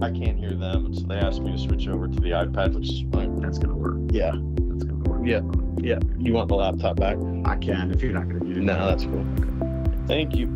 I can't hear them, and so they asked me to switch over to the iPad, which is fine. That's gonna work. Yeah, That's gonna work. yeah, yeah. You want the laptop back? I can if you're not gonna use it. No, that's cool. Thank you.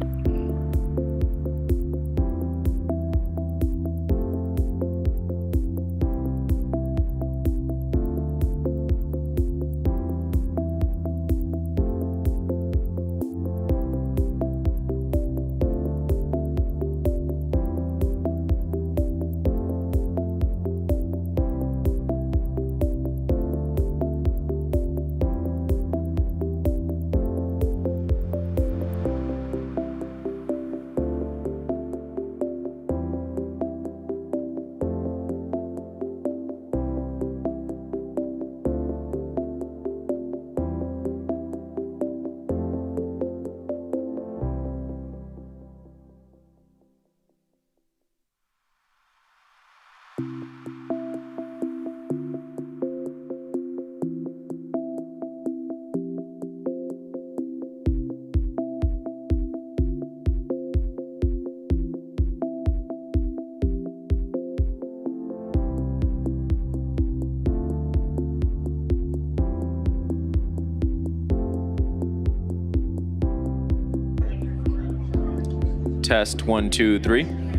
Test 1, 2, 3.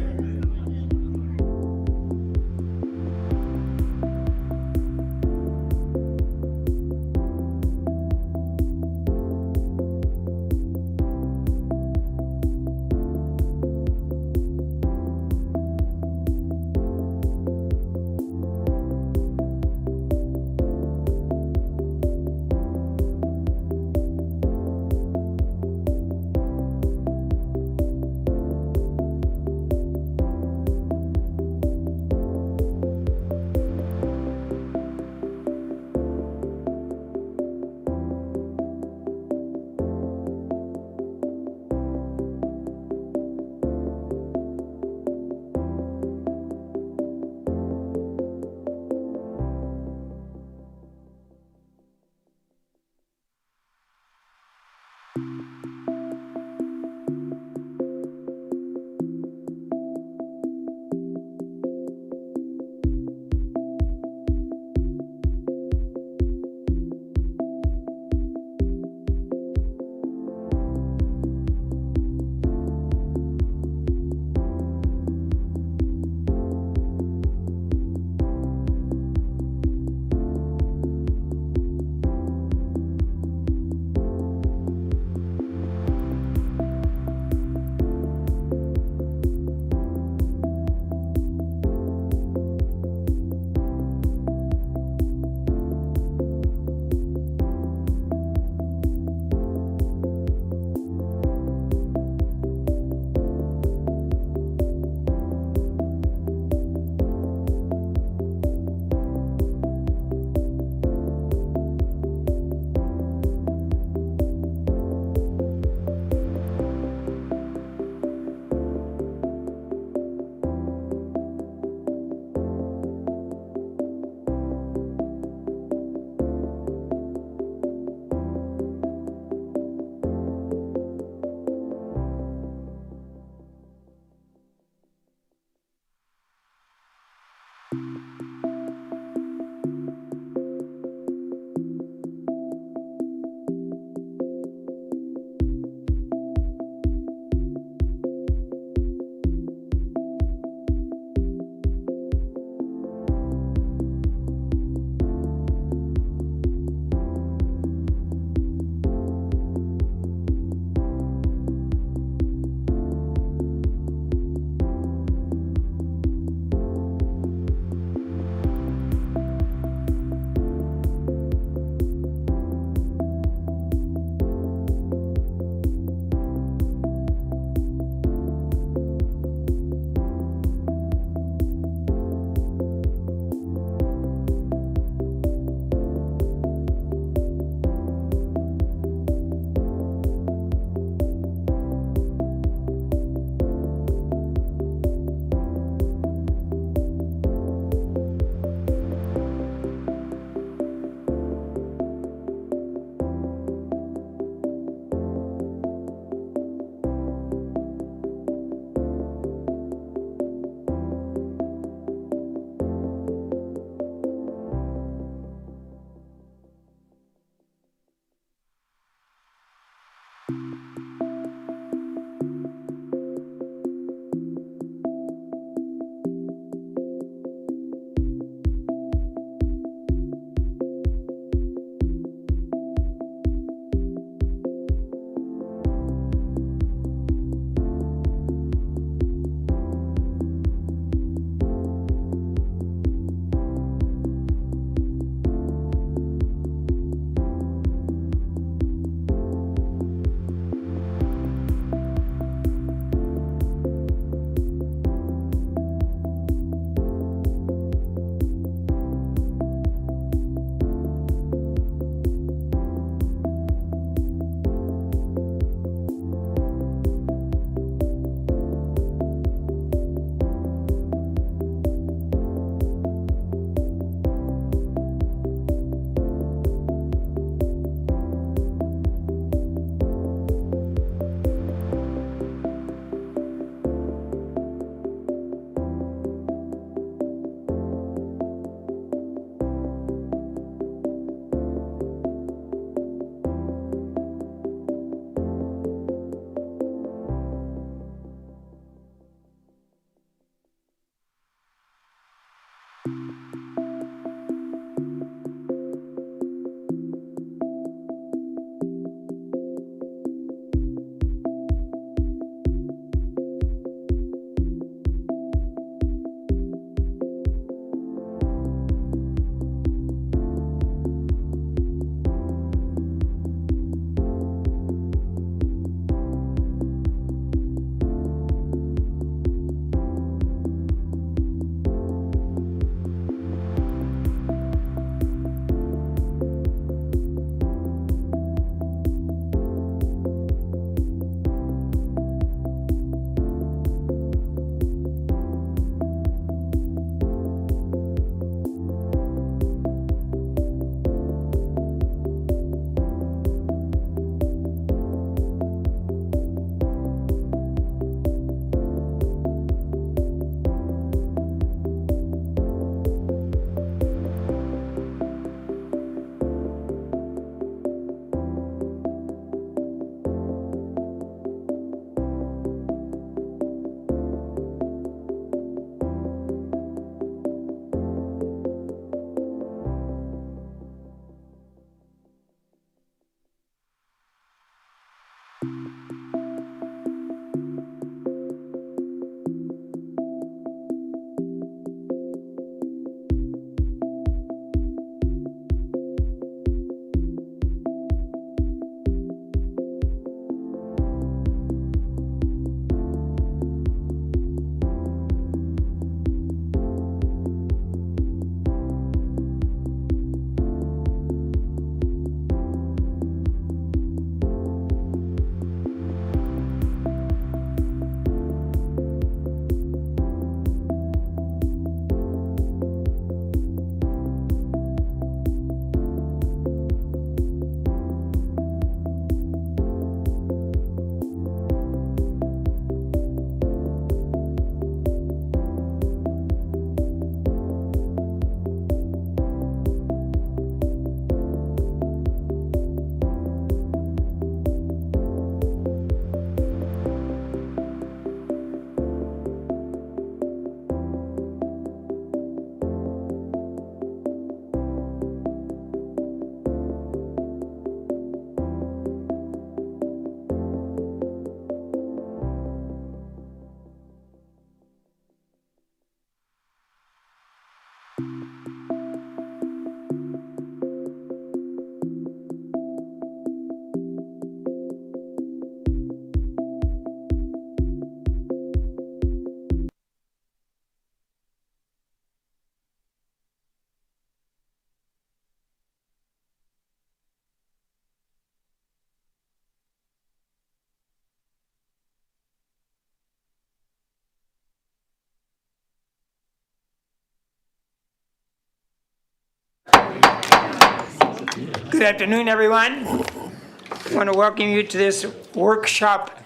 Good afternoon, everyone. I want to welcome you to this workshop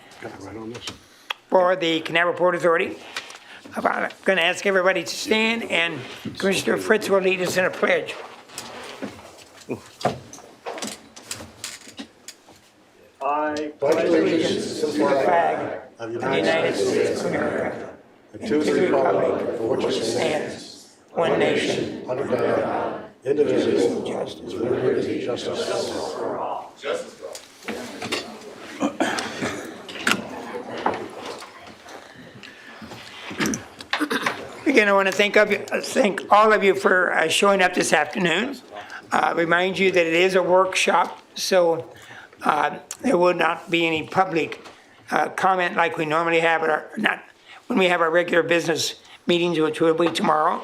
for the Canal Port Authority. I'm going to ask everybody to stand, and Commissioner Fritz will lead us in a pledge. I pledge allegiance to the flag of the United States of America, and to the republic for which it stands, one nation, under God, indivisible, justice. with liberty and justice for all. Again, I want to thank all of you for showing up this afternoon. Remind you that it is a workshop, so there will not be any public comment like we normally have when we have our regular business meetings, which will be tomorrow.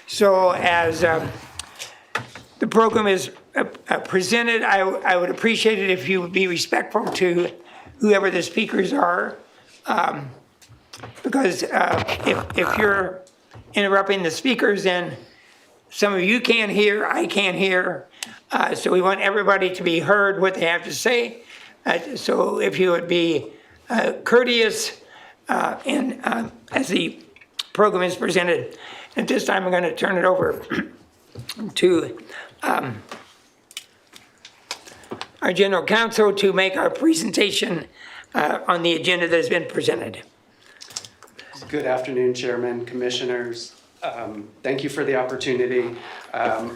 So as the program is presented, I would appreciate it if you would be respectful to whoever the speakers are, because if you're interrupting the speakers, then some of you can't hear, I can't hear. So we want everybody to be heard what they have to say. So if you would be courteous and as the program is presented. At this time, I'm going to turn it over to our General Counsel to make our presentation on the agenda that has been presented. Good afternoon, Chairman, Commissioners. Thank you for the opportunity.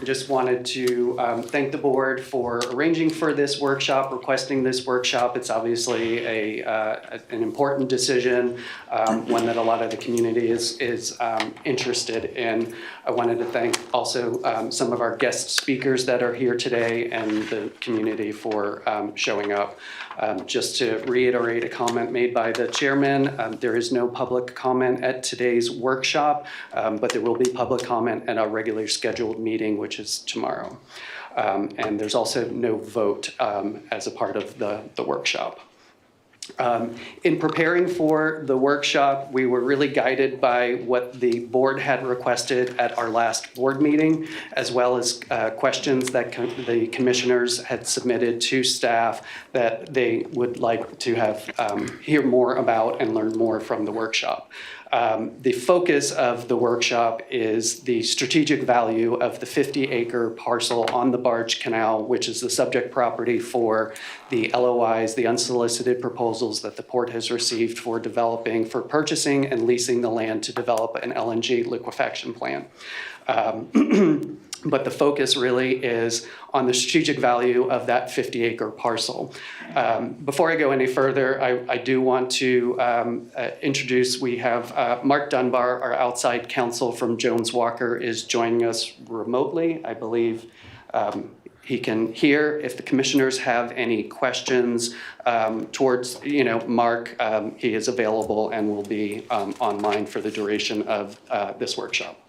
Just wanted to thank the board for arranging for this workshop, requesting this workshop. It's obviously an important decision, one that a lot of the community is interested in. I wanted to thank also some of our guest speakers that are here today and the community for showing up. Just to reiterate a comment made by the chairman, there is no public comment at today's workshop, but there will be public comment at our regularly scheduled meeting, which is tomorrow. And there's also no vote as a part of the workshop. In preparing for the workshop, we were really guided by what the board had requested at our last board meeting, as well as questions that the commissioners had submitted to staff that they would like to have hear more about and learn more from the workshop. The focus of the workshop is the strategic value of the 50-acre parcel on the Barge Canal, which is the subject property for the LOIs, the unsolicited proposals that the port has received for purchasing and leasing the land to develop an LNG liquefaction plant. But the focus really is on the strategic value of that 50-acre parcel. Before I go any further, I do want to introduce, we have Mark Dunbar, our outside counsel from Jones Walker, is joining us remotely. I believe he can hear. If the commissioners have any questions towards Mark, he is available and will be online for the duration of this workshop.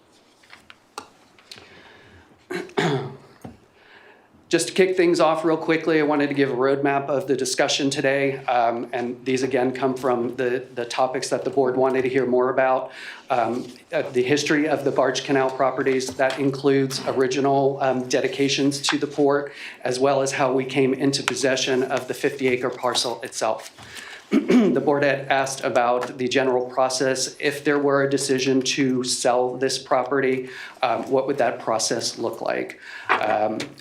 Just to kick things off real quickly, I wanted to give a roadmap of the discussion today. And these again come from the topics that the board wanted to hear more about. The history of the Barge Canal properties, that includes original dedications to the port, as well as how we came into possession of the 50-acre parcel itself. The board had asked about the general process. If there were a decision to sell this property, what would that process look like?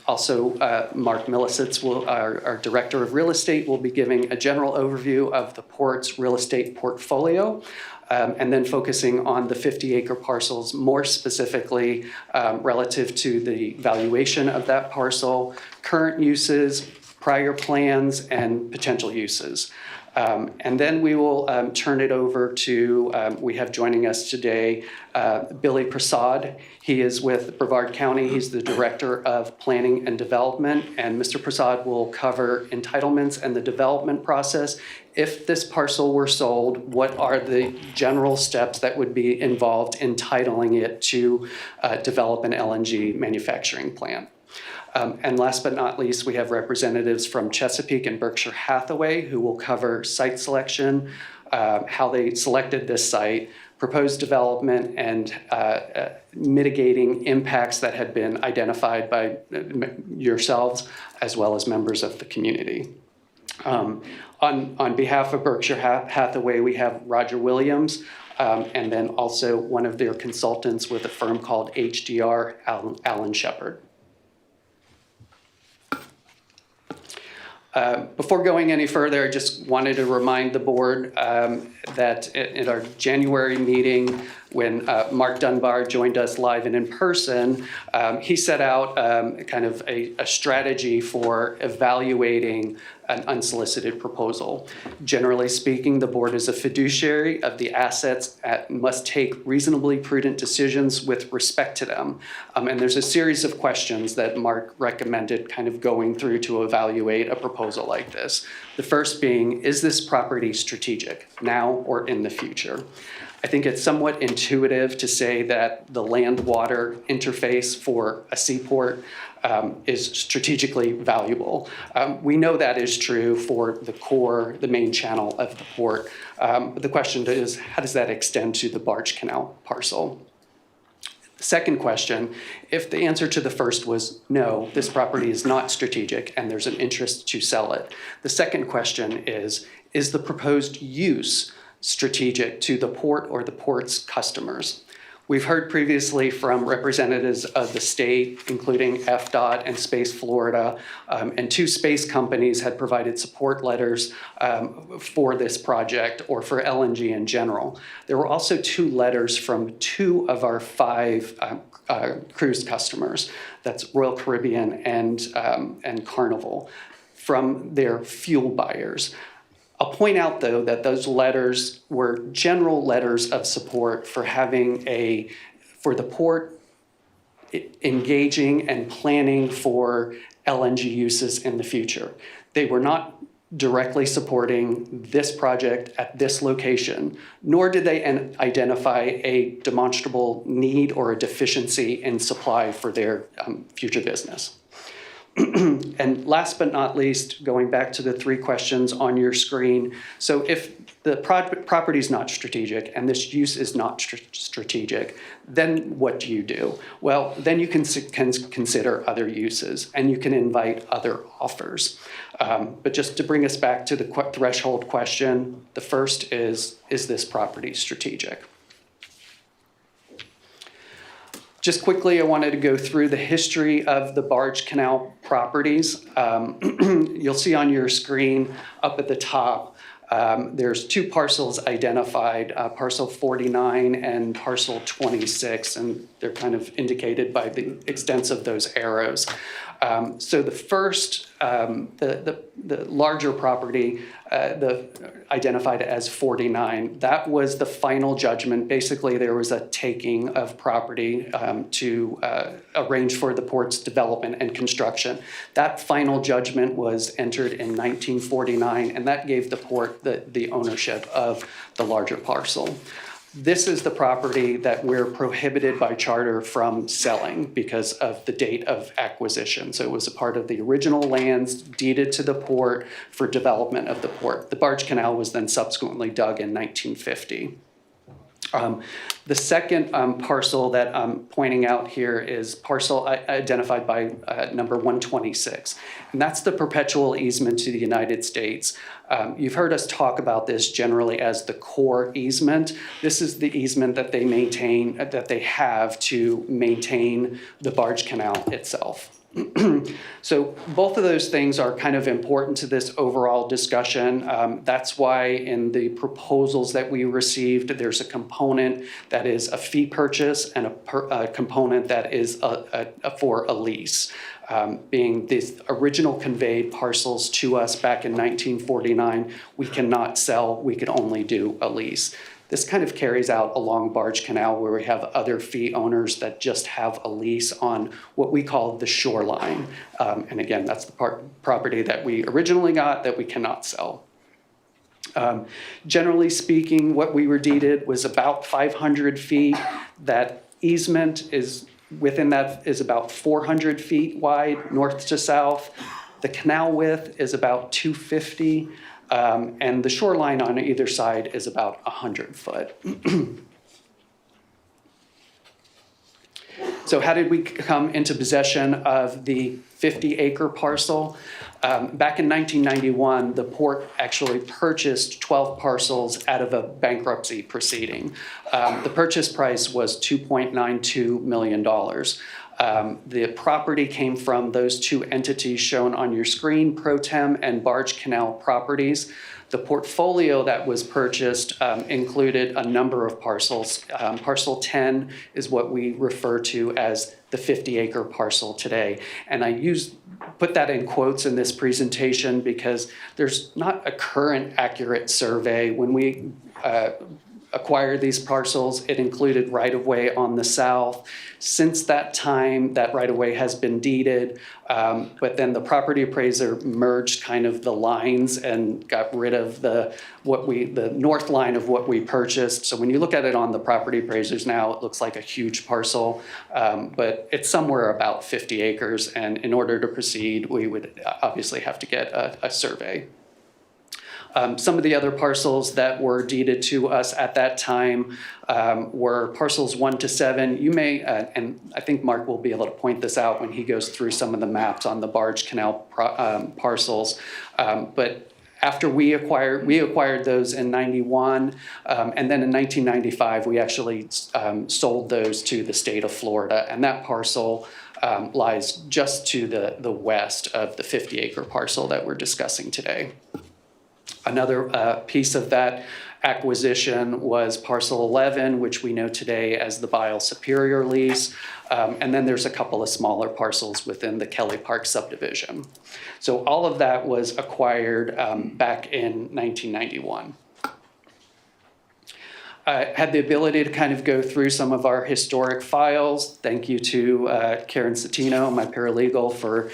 Also, Mark Millicitz, our Director of Real Estate, will be giving a general overview of the port's real estate portfolio, and then focusing on the 50-acre parcels, more specifically relative to the valuation of that parcel, current uses, prior plans, and potential uses. And then we will turn it over to, we have joining us today, Billy Prasad. He is with Brevard County. He's the Director of Planning and Development. And Mr. Prasad will cover entitlements and the development process. If this parcel were sold, what are the general steps that would be involved in titling it to develop an LNG manufacturing plant? And last but not least, we have representatives from Chesapeake and Berkshire Hathaway who will cover site selection, how they selected this site, proposed development and mitigating impacts that had been identified by yourselves as well as members of the community. On behalf of Berkshire Hathaway, we have Roger Williams, and then also one of their consultants with a firm called HDR, Alan Shepard. Before going any further, I just wanted to remind the board that in our January meeting, when Mark Dunbar joined us live and in person, he set out kind of a strategy for evaluating an unsolicited proposal. Generally speaking, the board is a fiduciary of the assets and must take reasonably prudent decisions with respect to them. And there's a series of questions that Mark recommended kind of going through to evaluate a proposal like this. The first being, is this property strategic now or in the future? I think it's somewhat intuitive to say that the land-water interface for a seaport is strategically valuable. We know that is true for the core, the main channel of the port. But the question is, how does that extend to the barge canal parcel? The second question, if the answer to the first was no, this property is not strategic and there's an interest to sell it. The second question is the proposed use strategic to the port or the port's customers? We've heard previously from representatives of the state, including FDOT and Space Florida, and 2 space companies had provided support letters for this project or for LNG in general. There were also 2 letters from 2 of our 5 cruise customers, that's Royal Caribbean and Carnival, from their fuel buyers. I'll point out, though, that those letters were general letters of support for for the port engaging and planning for LNG uses in the future. They were not directly supporting this project at this location, nor did they identify a demonstrable need or a deficiency in supply for their future business. And last but not least, going back to the 3 questions on your screen, so if the property is not strategic and this use is not strategic, then what do you do? Well, then you can consider other uses and you can invite other offers. But just to bring us back to the threshold question, the first is this property strategic? Just quickly, I wanted to go through the history of the barge canal properties. You'll see on your screen up at the top, there's 2 parcels identified, parcel 49 and parcel 26, and they're kind of indicated by the extents of those arrows. So the first, the larger property, identified as 49, that was the final judgment. Basically, there was a taking of property to arrange for the port's development and construction. That final judgment was entered in 1949, and that gave the port the ownership of the larger parcel. This is the property that we're prohibited by charter from selling because of the date of acquisition. So it was a part of the original lands deeded to the port for development of the port. The barge canal was then subsequently dug in 1950. The second parcel that I'm pointing out here is parcel identified by number 126, and that's the perpetual easement to the United States. You've heard us talk about this generally as the core easement. This is the easement that they maintain, that they have to maintain the barge canal itself. So both of those things are kind of important to this overall discussion. That's why in the proposals that we received, there's a component that is a fee purchase and a component that is for a lease. Being these original conveyed parcels to us back in 1949, we cannot sell, we could only do a lease. This kind of carries out along Barge Canal where we have other fee owners that just have a lease on what we call the shoreline. And again, that's the property that we originally got that we cannot sell. Generally speaking, what we were deeded was about 500 feet. That easement is within that is about 400 feet wide, north to south. The canal width is about 250. And the shoreline on either side is about 100 foot. So how did we come into possession of the 50-acre parcel? Back in 1991, the port actually purchased 12 parcels out of a bankruptcy proceeding. The purchase price was $2.92 million. The property came from those two entities shown on your screen, Pro Tem and Barge Canal Properties. The portfolio that was purchased included a number of parcels. Parcel 10 is what we refer to as the 50-acre parcel today. And I put that in quotes in this presentation because there's not a current accurate survey. When we acquired these parcels, it included right-of-way on the south. Since that time, that right-of-way has been deeded, but then the property appraiser merged kind of the lines and got rid of the north line of what we purchased. So when you look at it on the property appraisers now, it looks like a huge parcel, but it's somewhere about 50 acres. And in order to proceed, we would obviously have to get a survey. Some of the other parcels that were deeded to us at that time were parcels 1 to 7. You may, and I think Mark will be able to point this out when he goes through some of the maps on the Barge Canal parcels. But after we acquired those in 91, and then in 1995, we actually sold those to the state of Florida. And that parcel lies just to the west of the 50-acre parcel that we're discussing today. Another piece of that acquisition was parcel 11, which we know today as the Bile Superior lease. And then there's a couple of smaller parcels within the Kelly Park subdivision. So all of that was acquired back in 1991. Had the ability to kind of go through some of our historic files. Thank you to Karen Citino, my paralegal, for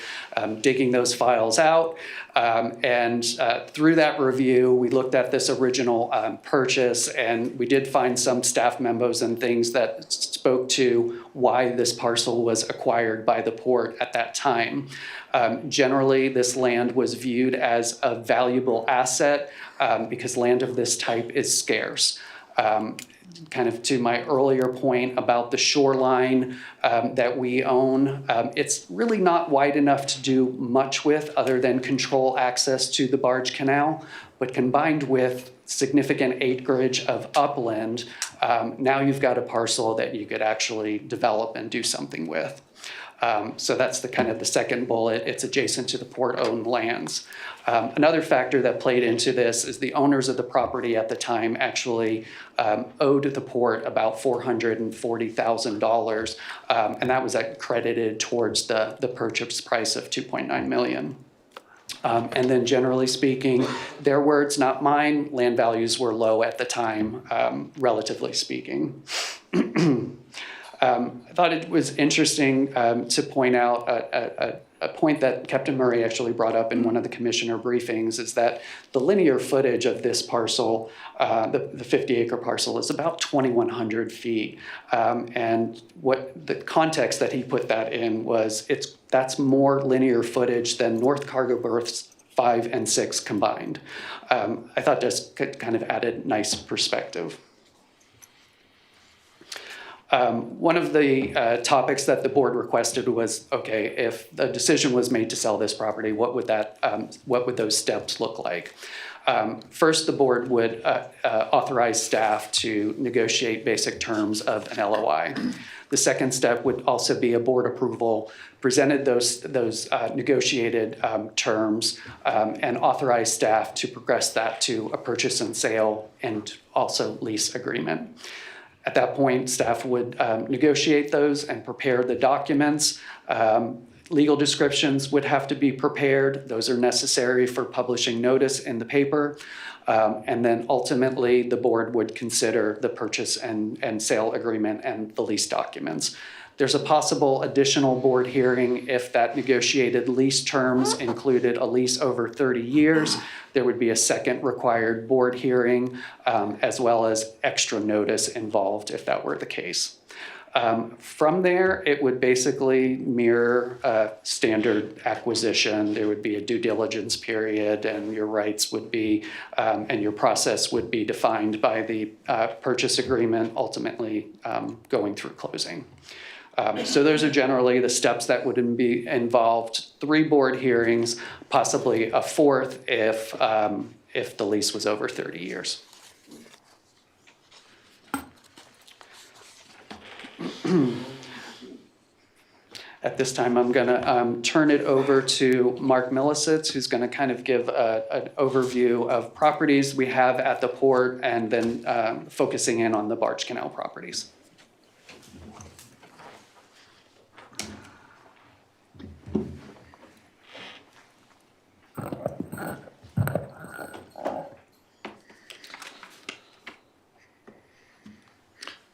digging those files out. And through that review, we looked at this original purchase, and we did find some staff memos and things that spoke to why this parcel was acquired by the port at that time. Generally, this land was viewed as a valuable asset because land of this type is scarce. Kind of to my earlier point about the shoreline that we own, it's really not wide enough to do much with other than control access to the barge canal, but combined with significant acreage of upland, now you've got a parcel that you could actually develop and do something with. So that's the kind of the second bullet. It's adjacent to the port-owned lands. Another factor that played into this is the owners of the property at the time actually owed the port about $440,000, and that was credited towards the purchase price of $2.9 million. And then generally speaking, their words, not mine, land values were low at the time, relatively speaking. I thought it was interesting to point out a point that Captain Murray actually brought up in one of the commissioner briefings, is that the linear footage of this parcel, the 50-acre parcel, is about 2,100 feet. And what the context that he put that in was that's more linear footage than North Cargo Berths 5 and 6 combined. I thought this kind of added nice perspective. One of the topics that the board requested was, okay, if the decision was made to sell this property, what would those steps look like? First, the board would authorize staff to negotiate basic terms of an LOI. The second step would also be a board approval, presented those negotiated terms, and authorize staff to progress that to a purchase and sale and also lease agreement. At that point, staff would negotiate those and prepare the documents. Legal descriptions would have to be prepared. Those are necessary for publishing notice in the paper. And then ultimately, the board would consider the purchase and sale agreement and the lease documents. There's a possible additional board hearing if that negotiated lease terms included a lease over 30 years. There would be a second required board hearing, as well as extra notice involved if that were the case. From there, it would basically mirror standard acquisition. There would be a due diligence period, and your rights would be, and your process would be defined by the purchase agreement, ultimately going through closing. So those are generally the steps that would be involved. 3 board hearings, possibly a 4th if the lease was over 30 years. At this time, I'm going to turn it over to Mark Millicitz, who's going to kind of give an overview of properties we have at the port and then focusing in on the barge canal properties.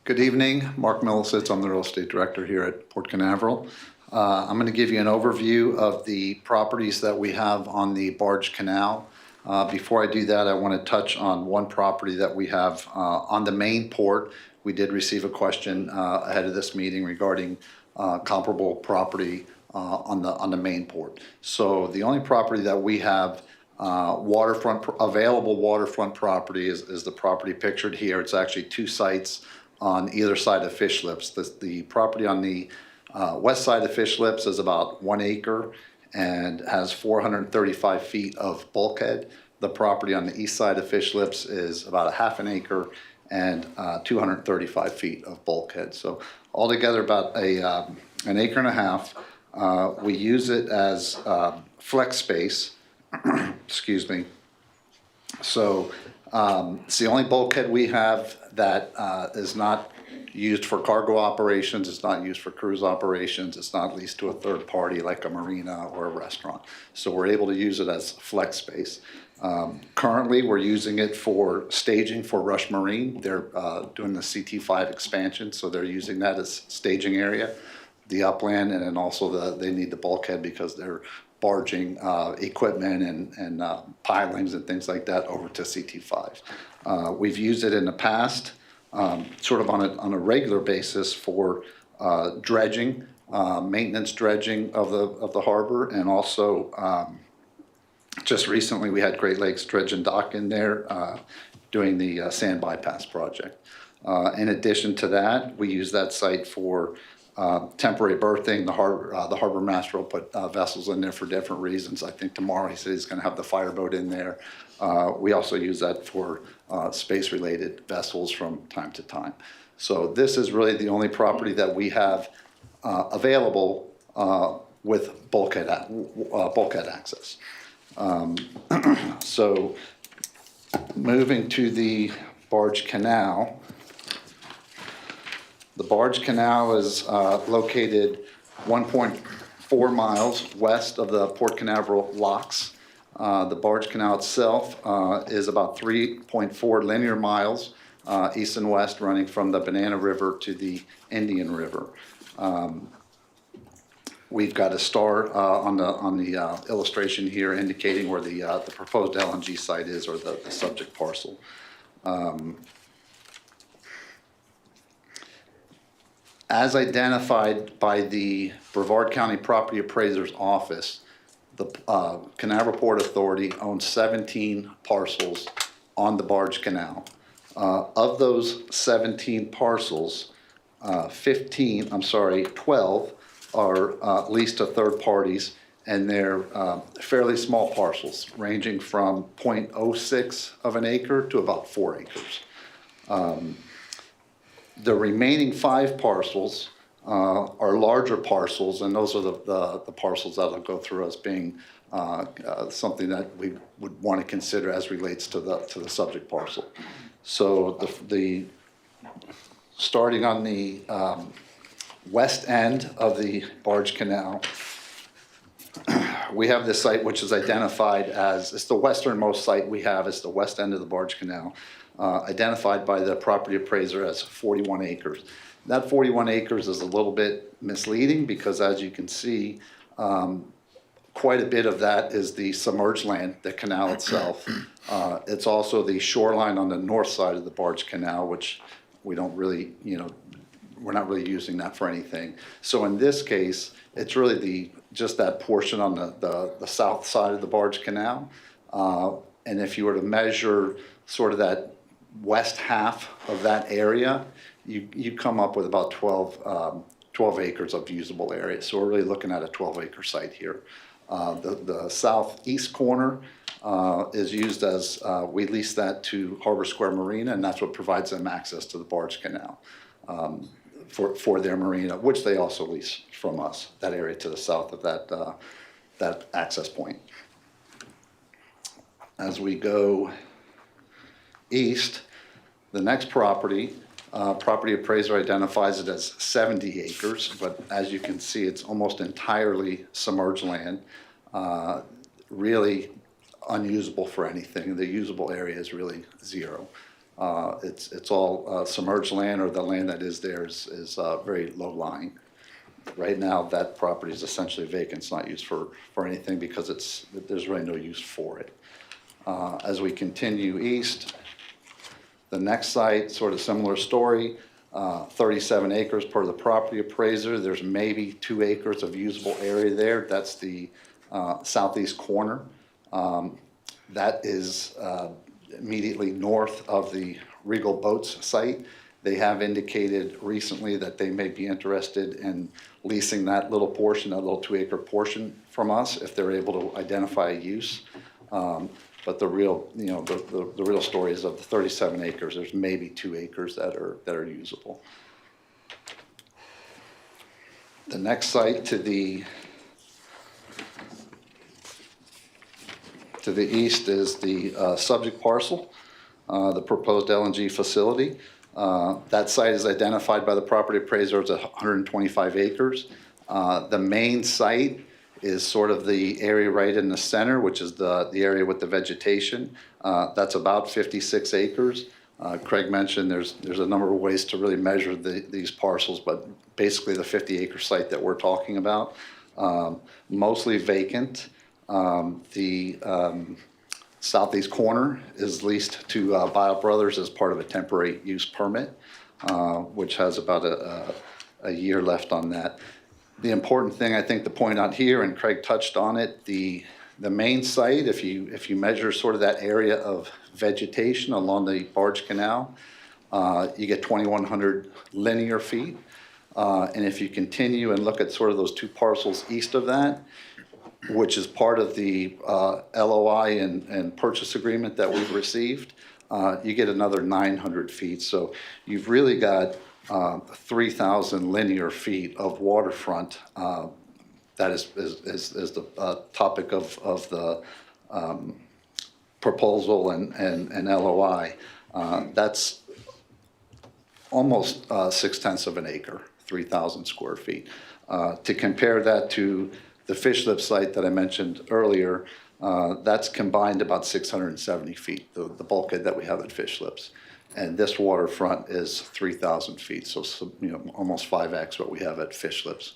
Good evening, Mark Millicitz. I'm the real estate director here at Port Canaveral. I'm going to give you an overview of the properties that we have on the barge canal. Before I do that, I want to touch on one property that we have on the main port. We did receive a question ahead of this meeting regarding comparable property on the main port. So the only property that we have available waterfront property is the property pictured here. It's actually 2 sites on either side of Fish Lips. The property on the west side of Fish Lips is about 1 acre and has 435 feet of bulkhead. The property on the east side of Fish Lips is about a half an acre and 235 feet of bulkhead. So altogether about an acre and a half. We use it as flex space. Excuse me. So it's the only bulkhead we have that is not used for cargo operations. It's not used for cruise operations. It's not leased to a third party like a marina or a restaurant. So we're able to use it as flex space. Currently, we're using it for staging for Rush Marine. They're doing the CT5 expansion, so they're using that as staging area, the upland, and then also they need the bulkhead because they're barging equipment and pilings and things like that over to CT5. We've used it in the past, sort of on a regular basis for dredging, maintenance dredging of the harbor, and also just recently we had Great Lakes Dredge and Dock in there doing the sand bypass project. In addition to that, we use that site for temporary berthing. The harbor master will put vessels in there for different reasons. I think tomorrow he said he's going to have the fireboat in there. We also use that for space-related vessels from time to time. So this is really the only property that we have available with bulkhead access. So moving to the barge canal. The barge canal is located 1.4 miles west of the Port Canaveral locks. The barge canal itself is about 3.4 linear miles east and west, running from the Banana River to the Indian River. We've got a star on the illustration here indicating where the proposed LNG site is, or the subject parcel. As identified by the Brevard County Property Appraiser's Office, the Canaveral Port Authority owns 17 parcels on the barge canal. Of those 17 parcels, 12 are leased to third parties, and they're fairly small parcels, ranging from 0.06 of an acre to about 4 acres. The remaining 5 parcels are larger parcels, and those are the parcels that will go through as being something that we would want to consider as relates to the subject parcel. So the starting on the west end of the barge canal, we have this site which is identified as, it's the westernmost site we have. It's the west end of the barge canal, identified by the property appraiser as 41 acres. That 41 acres is a little bit misleading because, as you can see, quite a bit of that is the submerged land, the canal itself. It's also the shoreline on the north side of the barge canal, which we don't really, we're not really using that for anything. So in this case, it's really just that portion on the south side of the barge canal. And if you were to measure sort of that west half of that area, you come up with about 12 12 acres of usable area. So we're really looking at a 12-acre site here. The southeast corner is used as, we lease that to Harbor Square Marina, and that's what provides them access to the barge canal for their marina, which they also lease from us, that area to the south of that access point. As we go east, the next property appraiser identifies it as 70 acres, but as you can see, it's almost entirely submerged land, really unusable for anything. The usable area is really zero. It's all submerged land, or the land that is there is very low lying. Right now, that property is essentially vacant. It's not used for anything because there's really no use for it. As we continue east, the next site, sort of similar story, 37 acres per the property appraiser. There's maybe 2 acres of usable area there. That's the southeast corner. That is immediately north of the Regal Boats site. They have indicated recently that they may be interested in leasing that little portion, that little 2-acre portion from us if they're able to identify a use. But the real, the real story is of the 37 acres, there's maybe 2 acres that are usable. The next site to the east is the subject parcel, the proposed LNG facility. That site is identified by the property appraiser as 125 acres. The main site is sort of the area right in the center, which is the area with the vegetation. That's about 56 acres. Craig mentioned there's a number of ways to really measure these parcels, but basically the 50-acre site that we're talking about, mostly vacant. The southeast corner is leased to Bio Brothers as part of a temporary use permit, which has about a year left on that. The important thing I think to point out here, and Craig touched on it, the main site, if you measure sort of that area of vegetation along the barge canal, you get 2,100 linear feet. And if you continue and look at sort of those 2 parcels east of that, which is part of the LOI and purchase agreement that we've received, you get another 900 feet. So you've really got 3,000 linear feet of waterfront. That is the topic of the proposal and LOI. That's almost 6/10 of an acre, 3,000 square feet. To compare that to the fish lip site that I mentioned earlier, that's combined about 670 feet, the bulkhead that we have at Fish Lips. And this waterfront is 3,000 feet, so almost 5x what we have at Fish Lips.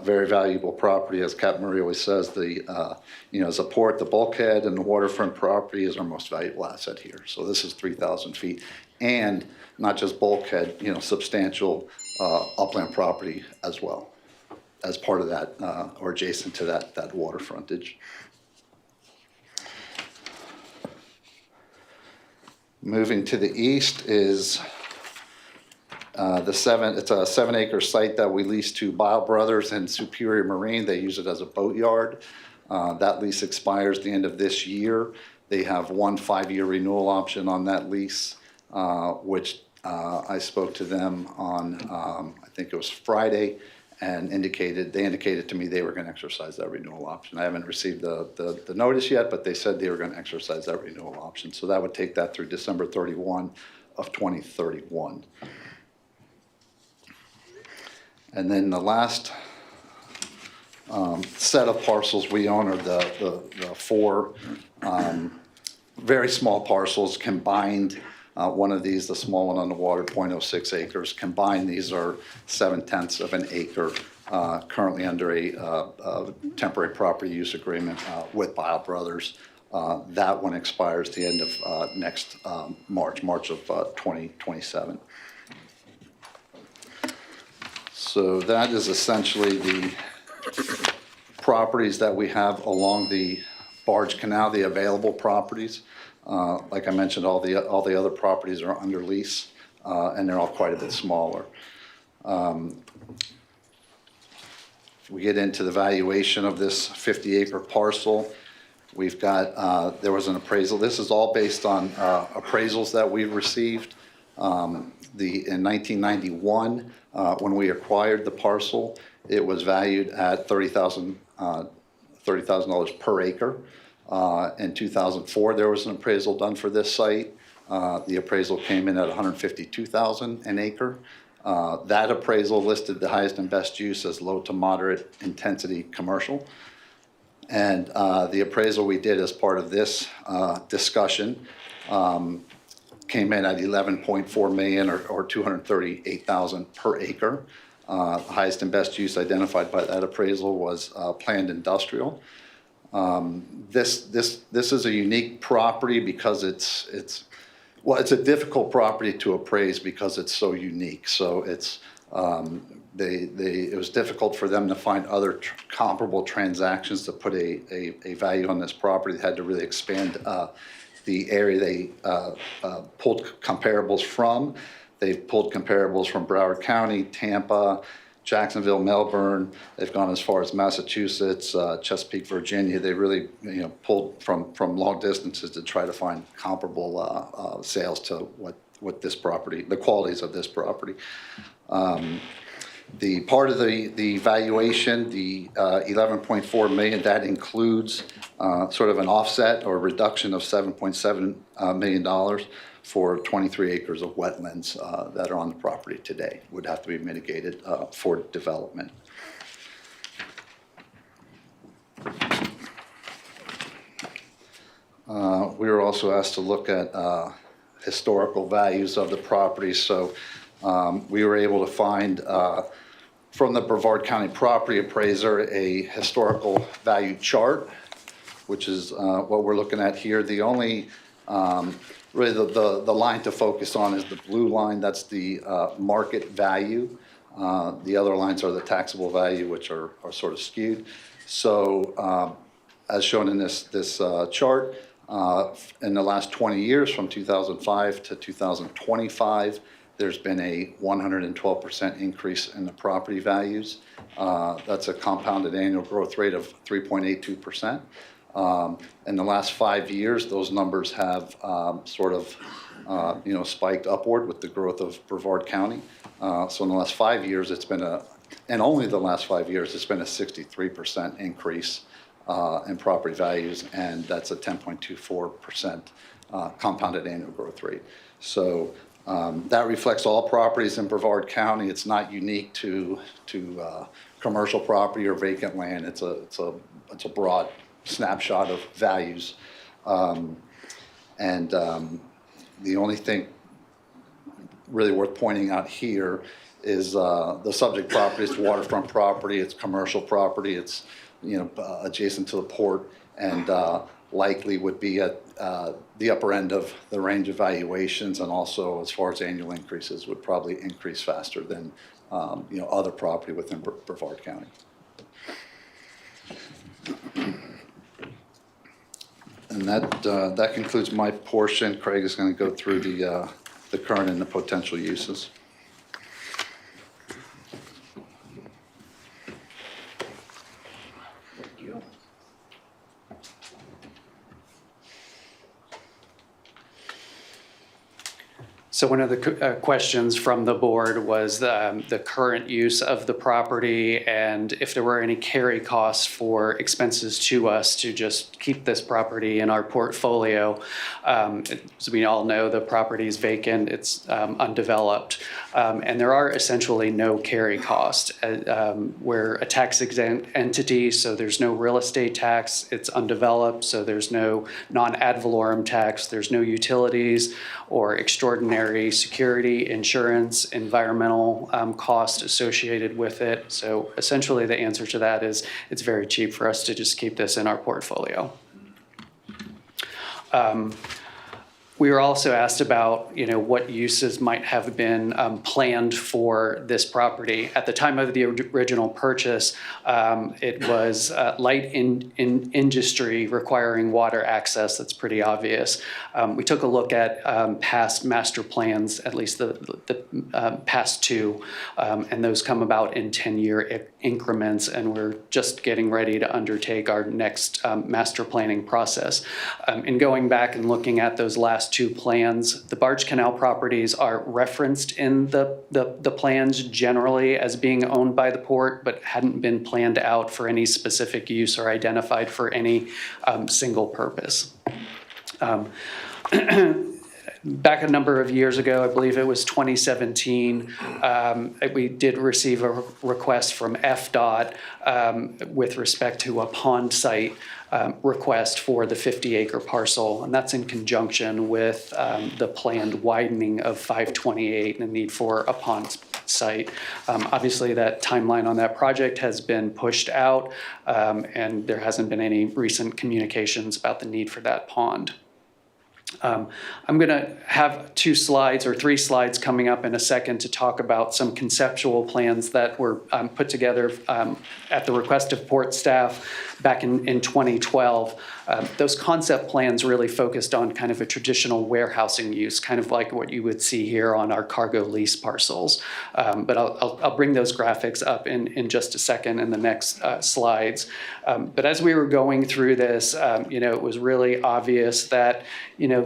Very valuable property, as Captain Murray always says. As a port, the bulkhead and the waterfront property is our most valuable asset here. So this is 3,000 feet, and not just bulkhead, substantial upland property as well, as part of that or adjacent to that water frontage. Moving to the east is it's a 7-acre site that we lease to Bio Brothers and Superior Marine. They use it as a boat yard. That lease expires the end of this year. They have 1 5-year renewal option on that lease, which I spoke to them on, I think it was Friday, and they indicated to me they were going to exercise that renewal option. I haven't received the notice yet, but they said they were going to exercise that renewal option. So that would take that through December 31 of 2031. And then the last set of parcels we own are the 4 very small parcels combined. One of these, the small one on the water, 0.06 acres. Combined, these are 7/10 of an acre, currently under a temporary property use agreement with Bio Brothers. That one expires the end of next March of 2027. So that is essentially the properties that we have along the barge canal, the available properties. Like I mentioned, all the other properties are under lease, and they're all quite a bit smaller. If we get into the valuation of this 50-acre parcel, we've got, there was an appraisal. This is all based on appraisals that we've received. In 1991, when we acquired the parcel, it was valued at $30,000 per acre. In 2004, there was an appraisal done for this site. The appraisal came in at $152,000 an acre. That appraisal listed the highest and best use as low to moderate intensity commercial. And the appraisal we did as part of this discussion came in at 11.4 million or 238,000 per acre. Highest and best use identified by that appraisal was planned industrial. This is a unique property because it's a difficult property to appraise because it's so unique. So it was difficult for them to find other comparable transactions to put a value on this property. They had to really expand the area they pulled comparables from. They've pulled comparables from Broward County, Tampa, Jacksonville, Melbourne. They've gone as far as Massachusetts, Chesapeake, Virginia. They really, pulled from long distances to try to find comparable sales to what this property, the qualities of this property. The part of the valuation, the 11.4 million, that includes sort of an offset or reduction of $7.7 million for 23 acres of wetlands that are on the property today, would have to be mitigated for development. We were also asked to look at historical values of the property. So we were able to find from the Brevard County Property Appraiser a historical value chart, which is what we're looking at here. The only really the line to focus on is the blue line. That's the market value. The other lines are the taxable value, which are sort of skewed. So as shown in this chart, in the last 20 years, from 2005 to 2025, there's been a 112% increase in the property values. That's a compounded annual growth rate of 3.82%. In the last 5 years, those numbers have spiked upward with the growth of Brevard County. So in the last 5 years, and only the last 5 years, it's been a 63% increase in property values, and that's a 10.24% compounded annual growth rate. So that reflects all properties in Brevard County. It's not unique to commercial property or vacant land. It's a broad snapshot of values. The only thing really worth pointing out here is the subject property. It's waterfront property, it's commercial property, it's adjacent to the port, and likely would be at the upper end of the range of valuations, and also as far as annual increases would probably increase faster than other property within Brevard County. And that concludes my portion. Craig is going to go through the current and the potential uses. So one of the questions from the board was the current use of the property and if there were any carry costs for expenses to us to just keep this property in our portfolio. As we all know, the property is vacant, it's undeveloped, and there are essentially no carry costs. We're a tax-exempt entity, so there's no real estate tax. It's undeveloped, so there's no non-ad valorem tax. There's no utilities or extraordinary security, insurance, environmental cost associated with it. So essentially the answer to that is it's very cheap for us to just keep this in our portfolio. We were also asked about, what uses might have been planned for this property. At the time of the original purchase, it was light industry requiring water access. That's pretty obvious. We took a look at past master plans, at least the past two, and those come about in 10-year increments, and we're just getting ready to undertake our next master planning process. In going back and looking at those last two plans, the Barge Canal properties are referenced in the plans generally as being owned by the port, but hadn't been planned out for any specific use or identified for any single purpose. Back a number of years ago, I believe it was 2017, we did receive a request from FDOT with respect to a pond site request for the 50-acre parcel, and that's in conjunction with the planned widening of 528 and the need for a pond site. Obviously, that timeline on that project has been pushed out, and there hasn't been any recent communications about the need for that pond. I'm going to have 2 slides or 3 slides coming up in a second to talk about some conceptual plans that were put together at the request of port staff back in 2012. Those concept plans really focused on kind of a traditional warehousing use, kind of like what you would see here on our cargo lease parcels. But I'll bring those graphics up in just a second in the next slides. But as we were going through this, it was really obvious that,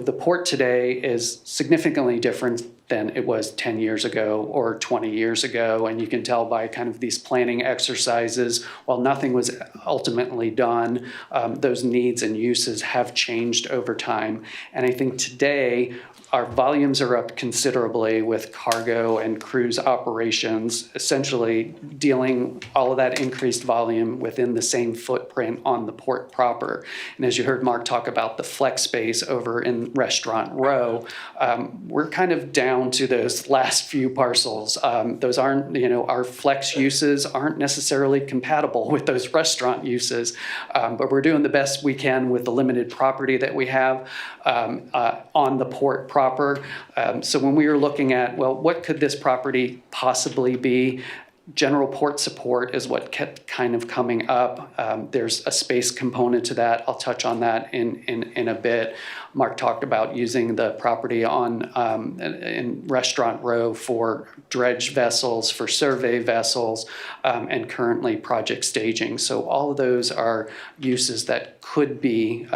the port today is significantly different than it was 10 years ago or 20 years ago. And you can tell by kind of these planning exercises, while nothing was ultimately done, those needs and uses have changed over time. And I think today, our volumes are up considerably with cargo and cruise operations, essentially dealing all of that increased volume within the same footprint on the port proper. And as you heard Mark talk about the flex space over in Restaurant Row, we're kind of down to those last few parcels. Those aren't, our flex uses aren't necessarily compatible with those restaurant uses, but we're doing the best we can with the limited property that we have on the port proper. So when we were looking at, well, what could this property possibly be? General port support is what kept kind of coming up. There's a space component to that. I'll touch on that in a bit. Mark talked about using the property in Restaurant Row for dredge vessels, for survey vessels, and currently project staging. So all of those are uses that could be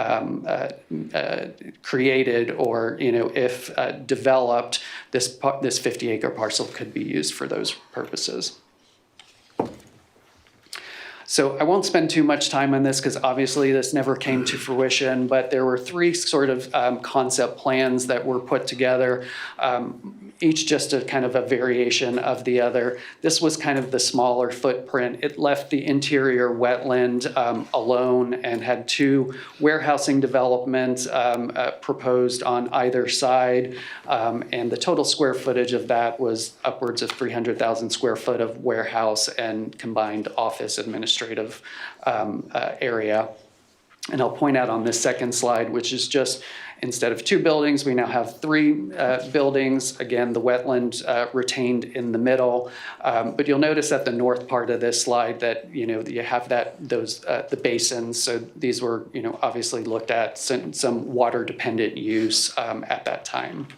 created, or if developed, this 50-acre parcel could be used for those purposes. So I won't spend too much time on this because obviously this never came to fruition, but there were 3 sort of concept plans that were put together, each just a kind of a variation of the other. This was kind of the smaller footprint. It left the interior wetland alone and had 2 warehousing developments proposed on either side, and the total square footage of that was upwards of 300,000 square foot of warehouse and combined office administrative area. And I'll point out on this second slide, which is just, instead of 2 buildings, we now have 3 buildings. Again, the wetland retained in the middle. But you'll notice at the north part of this slide that, you have the basins. So these were, obviously looked at some water-dependent use at that time.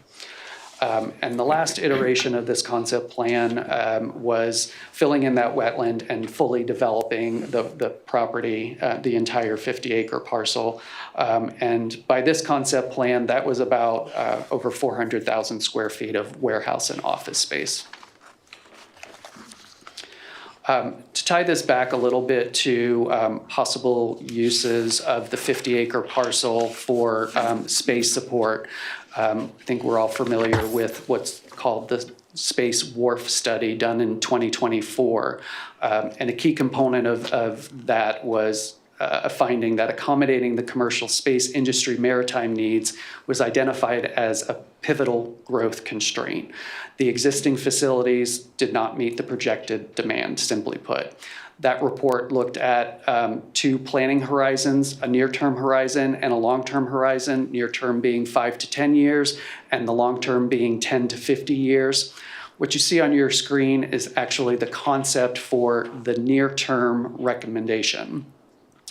And the last iteration of this concept plan was filling in that wetland and fully developing the property, the entire 50-acre parcel. And by this concept plan, that was about over 400,000 square feet of warehouse and office space. To tie this back a little bit to possible uses of the 50-acre parcel for space support, I think we're all familiar with what's called the Space Wharf Study done in 2024. And a key component of that was a finding that accommodating the commercial space industry maritime needs was identified as a pivotal growth constraint. The existing facilities did not meet the projected demand, simply put. That report looked at two planning horizons, a near-term horizon and a long-term horizon, near-term being 5 to 10 years, and the long-term being 10 to 50 years. What you see on your screen is actually the concept for the near-term recommendation.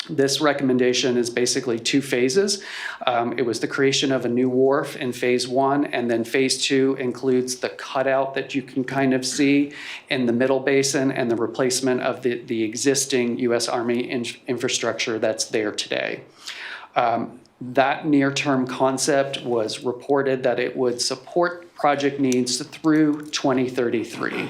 This recommendation is basically two phases. It was the creation of a new wharf in phase 1, and then phase 2 includes the cutout that you can kind of see in the middle basin and the replacement of the existing U.S. Army infrastructure that's there today. That near-term concept was reported that it would support project needs through 2033.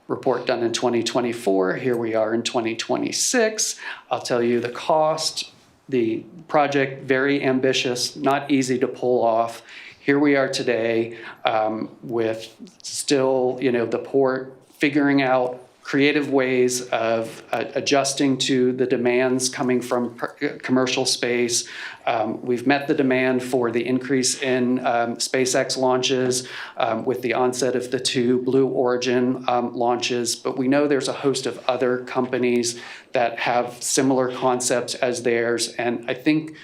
Report done in 2024, here we are in 2026. I'll tell you the cost, the project, very ambitious, not easy to pull off. Here we are today with still, the port figuring out creative ways of adjusting to the demands coming from commercial space. We've met the demand for the increase in SpaceX launches with the onset of the 2 Blue Origin launches, but we know there's a host of other companies that have similar concepts as theirs, and I think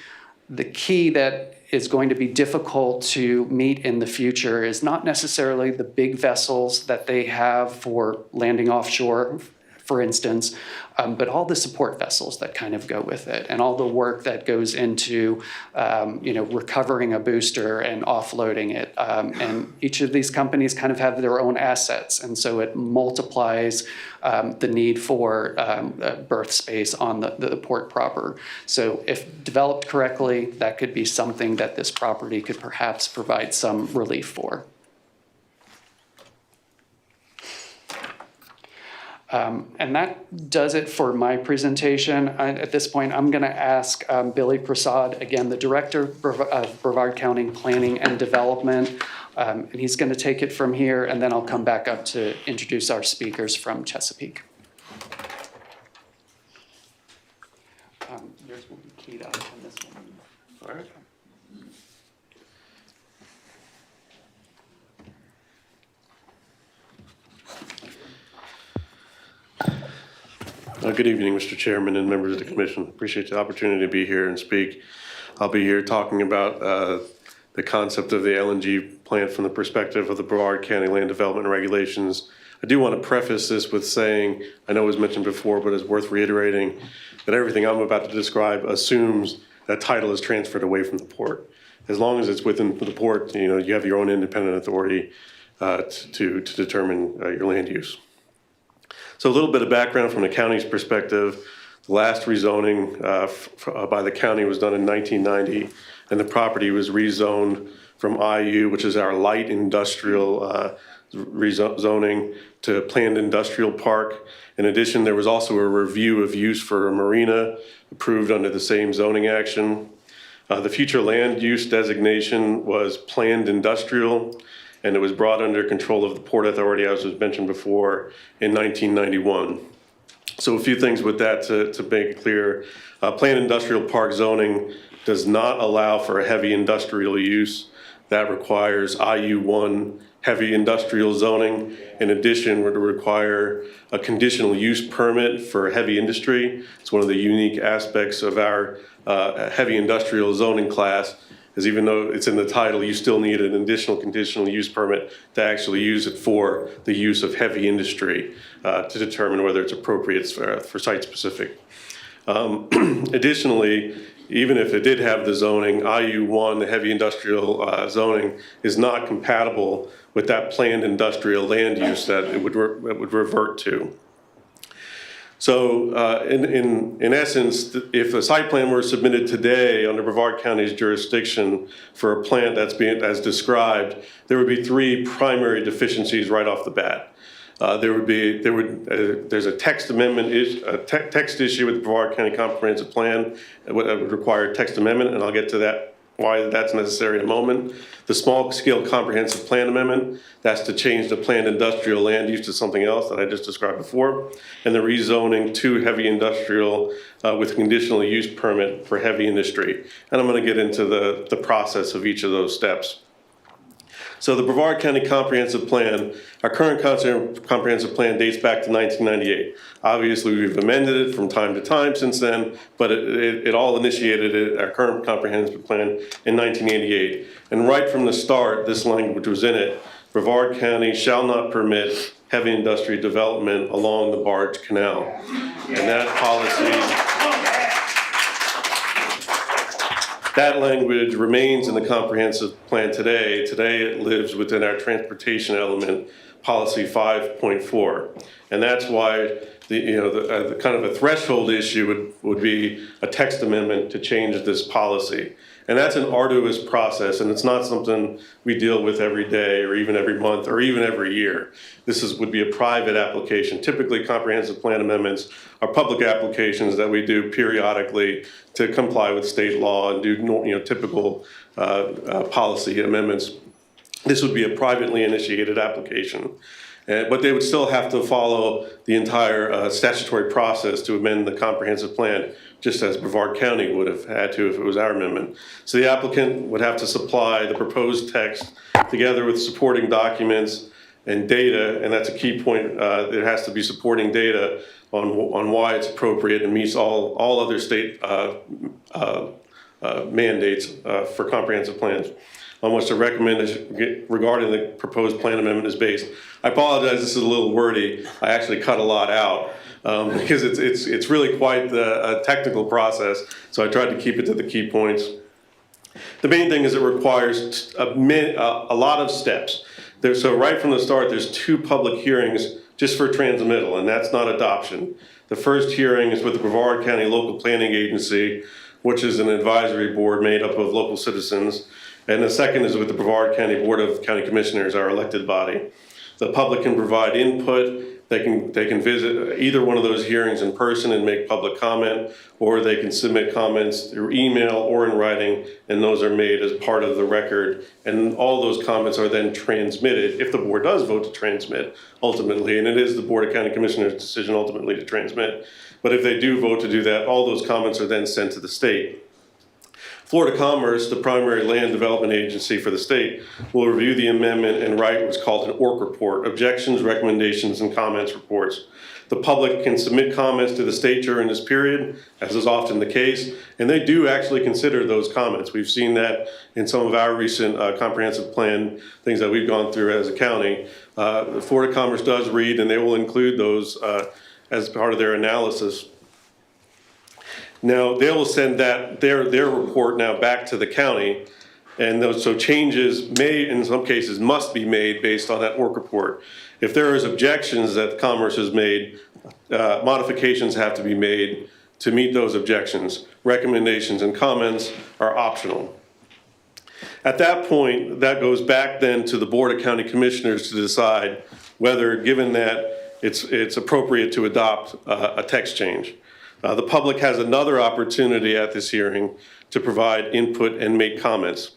the key that is going to be difficult to meet in the future is not necessarily the big vessels that they have for landing offshore, for instance, but all the support vessels that kind of go with it, and all the work that goes into, recovering a booster and offloading it. And each of these companies kind of have their own assets, and so it multiplies the need for berth space on the port proper. So if developed correctly, that could be something that this property could perhaps provide some relief for. And that does it for my presentation. At this point, I'm going to ask Billy Prasad, again, the Director of Brevard County Planning and Development, and he's going to take it from here, and then I'll come back up to introduce our speakers from Chesapeake. Yours will be keyed up on this one. All right. Good evening, Mr. Chairman and members of the Commission. Appreciate the opportunity to be here and speak. I'll be here talking about the concept of the LNG plant from the perspective of the Brevard County Land Development Regulations. I do want to preface this with saying, I know it was mentioned before, but it's worth reiterating, that everything I'm about to describe assumes that title is transferred away from the port. As long as it's within the port, you have your own independent authority to determine your land use. So a little bit of background from the county's perspective. The last rezoning by the county was done in 1990, and the property was rezoned from IU, which is our light industrial rezoning, to planned industrial park. In addition, there was also a review of use for a marina approved under the same zoning action. The future land use designation was planned industrial, and it was brought under control of the Port Authority, as was mentioned before, in 1991. So a few things with that to make it clear. Planned industrial park zoning does not allow for a heavy industrial use. That requires IU1 heavy industrial zoning. In addition, would require a conditional use permit for heavy industry. It's one of the unique aspects of our heavy industrial zoning class, is even though it's in the title, you still need an additional conditional use permit to actually use it for the use of heavy industry to determine whether it's appropriate for site-specific. Additionally, even if it did have the zoning, IU1, the heavy industrial zoning, is not compatible with that planned industrial land use that it would revert to. So in essence, if a site plan were submitted today under Brevard County's jurisdiction for a plant that's being as described, there would be 3 primary deficiencies right off the bat. There's a text amendment, text issue with the Brevard County Comprehensive Plan that would require text amendment, and I'll get to that why that's necessary in a moment. The small-scale comprehensive plan amendment, that's to change the planned industrial land use to something else that I just described before, and the rezoning to heavy industrial with conditional use permit for heavy industry. And I'm going to get into the process of each of those steps. So the Brevard County Comprehensive Plan, our current comprehensive plan dates back to 1998. Obviously, we've amended it from time to time since then, but it all initiated our current comprehensive plan in 1988. And right from the start, this language was in it: Brevard County shall not permit heavy industry development along the barge canal. And that policy, that language remains in the comprehensive plan today. Today it lives within our transportation element, policy 5.4. And that's why the kind of a threshold issue would be a text amendment to change this policy. And that's an arduous process, and it's not something we deal with every day or even every month or even every year. This would be a private application. Typically, comprehensive plan amendments are public applications that we do periodically to comply with state law and do typical policy amendments. This would be a privately initiated application. But they would still have to follow the entire statutory process to amend the comprehensive plan, just as Brevard County would have had to if it was our amendment. So the applicant would have to supply the proposed text together with supporting documents and data, and that's a key point. There has to be supporting data on why it's appropriate and meets all other state mandates for comprehensive plans on which the recommendation regarding the proposed plan amendment is based. I apologize, this is a little wordy. I actually cut a lot out because it's really quite a technical process, so I tried to keep it to the key points. The main thing is it requires a lot of steps. So right from the start, there's 2 public hearings just for transmittal, and that's not adoption. The first hearing is with the Brevard County Local Planning Agency, which is an advisory board made up of local citizens. And the second is with the Brevard County Board of County Commissioners, our elected body. The public can provide input. They can visit either one of those hearings in person and make public comment, or they can submit comments through email or in writing, and those are made as part of the record. And all those comments are then transmitted, if the board does vote to transmit, ultimately, and it is the Board of County Commissioners' decision ultimately to transmit. But if they do vote to do that, all those comments are then sent to the state. Florida Commerce, the primary land development agency for the state, will review the amendment and write what's called an ORC report, objections, recommendations, and comments reports. The public can submit comments to the state during this period, as is often the case, and they do actually consider those comments. We've seen that in some of our recent comprehensive plan things that we've gone through as a county. Florida Commerce does read, and they will include those as part of their analysis. Now, they will send their report now back to the county, and so changes may, in some cases, must be made based on that work report. If there is objections that Commerce has made, modifications have to be made to meet those objections. Recommendations and comments are optional. At that point, that goes back then to the Board of County Commissioners to decide whether, given that it's appropriate to adopt a text change. The public has another opportunity at this hearing to provide input and make comments.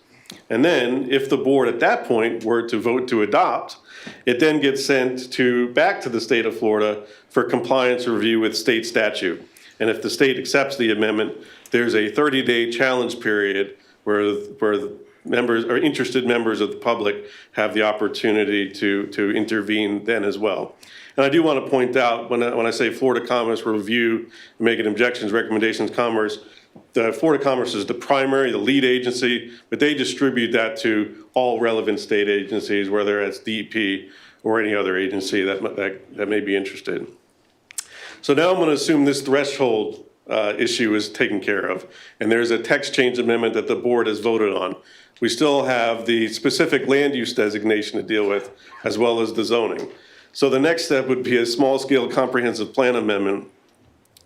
And then, if the board at that point were to vote to adopt, it then gets sent back to the state of Florida for compliance review with state statute. And if the state accepts the amendment, there's a 30-day challenge period where the members or interested members of the public have the opportunity to intervene then as well. And I do want to point out, when I say Florida Commerce will review, making objections, recommendations, Commerce, the Florida Commerce is the primary, the lead agency, but they distribute that to all relevant state agencies, whether it's DEP or any other agency that may be interested. So now I'm going to assume this threshold issue is taken care of, and there's a text change amendment that the board has voted on. We still have the specific land use designation to deal with, as well as the zoning. So the next step would be a small-scale comprehensive plan amendment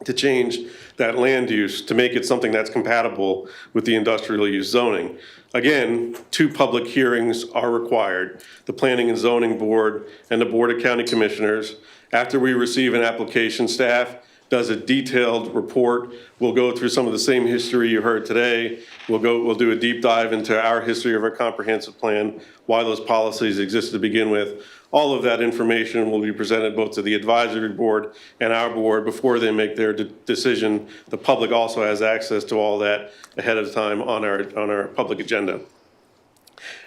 to change that land use to make it something that's compatible with the industrial use zoning. Again, 2 public hearings are required, the Planning and Zoning Board and the Board of County Commissioners. After we receive an application, staff does a detailed report. We'll go through some of the same history you heard today. We'll do a deep dive into our history of our comprehensive plan, why those policies exist to begin with. All of that information will be presented both to the advisory board and our board before they make their decision. The public also has access to all that ahead of time on our public agenda.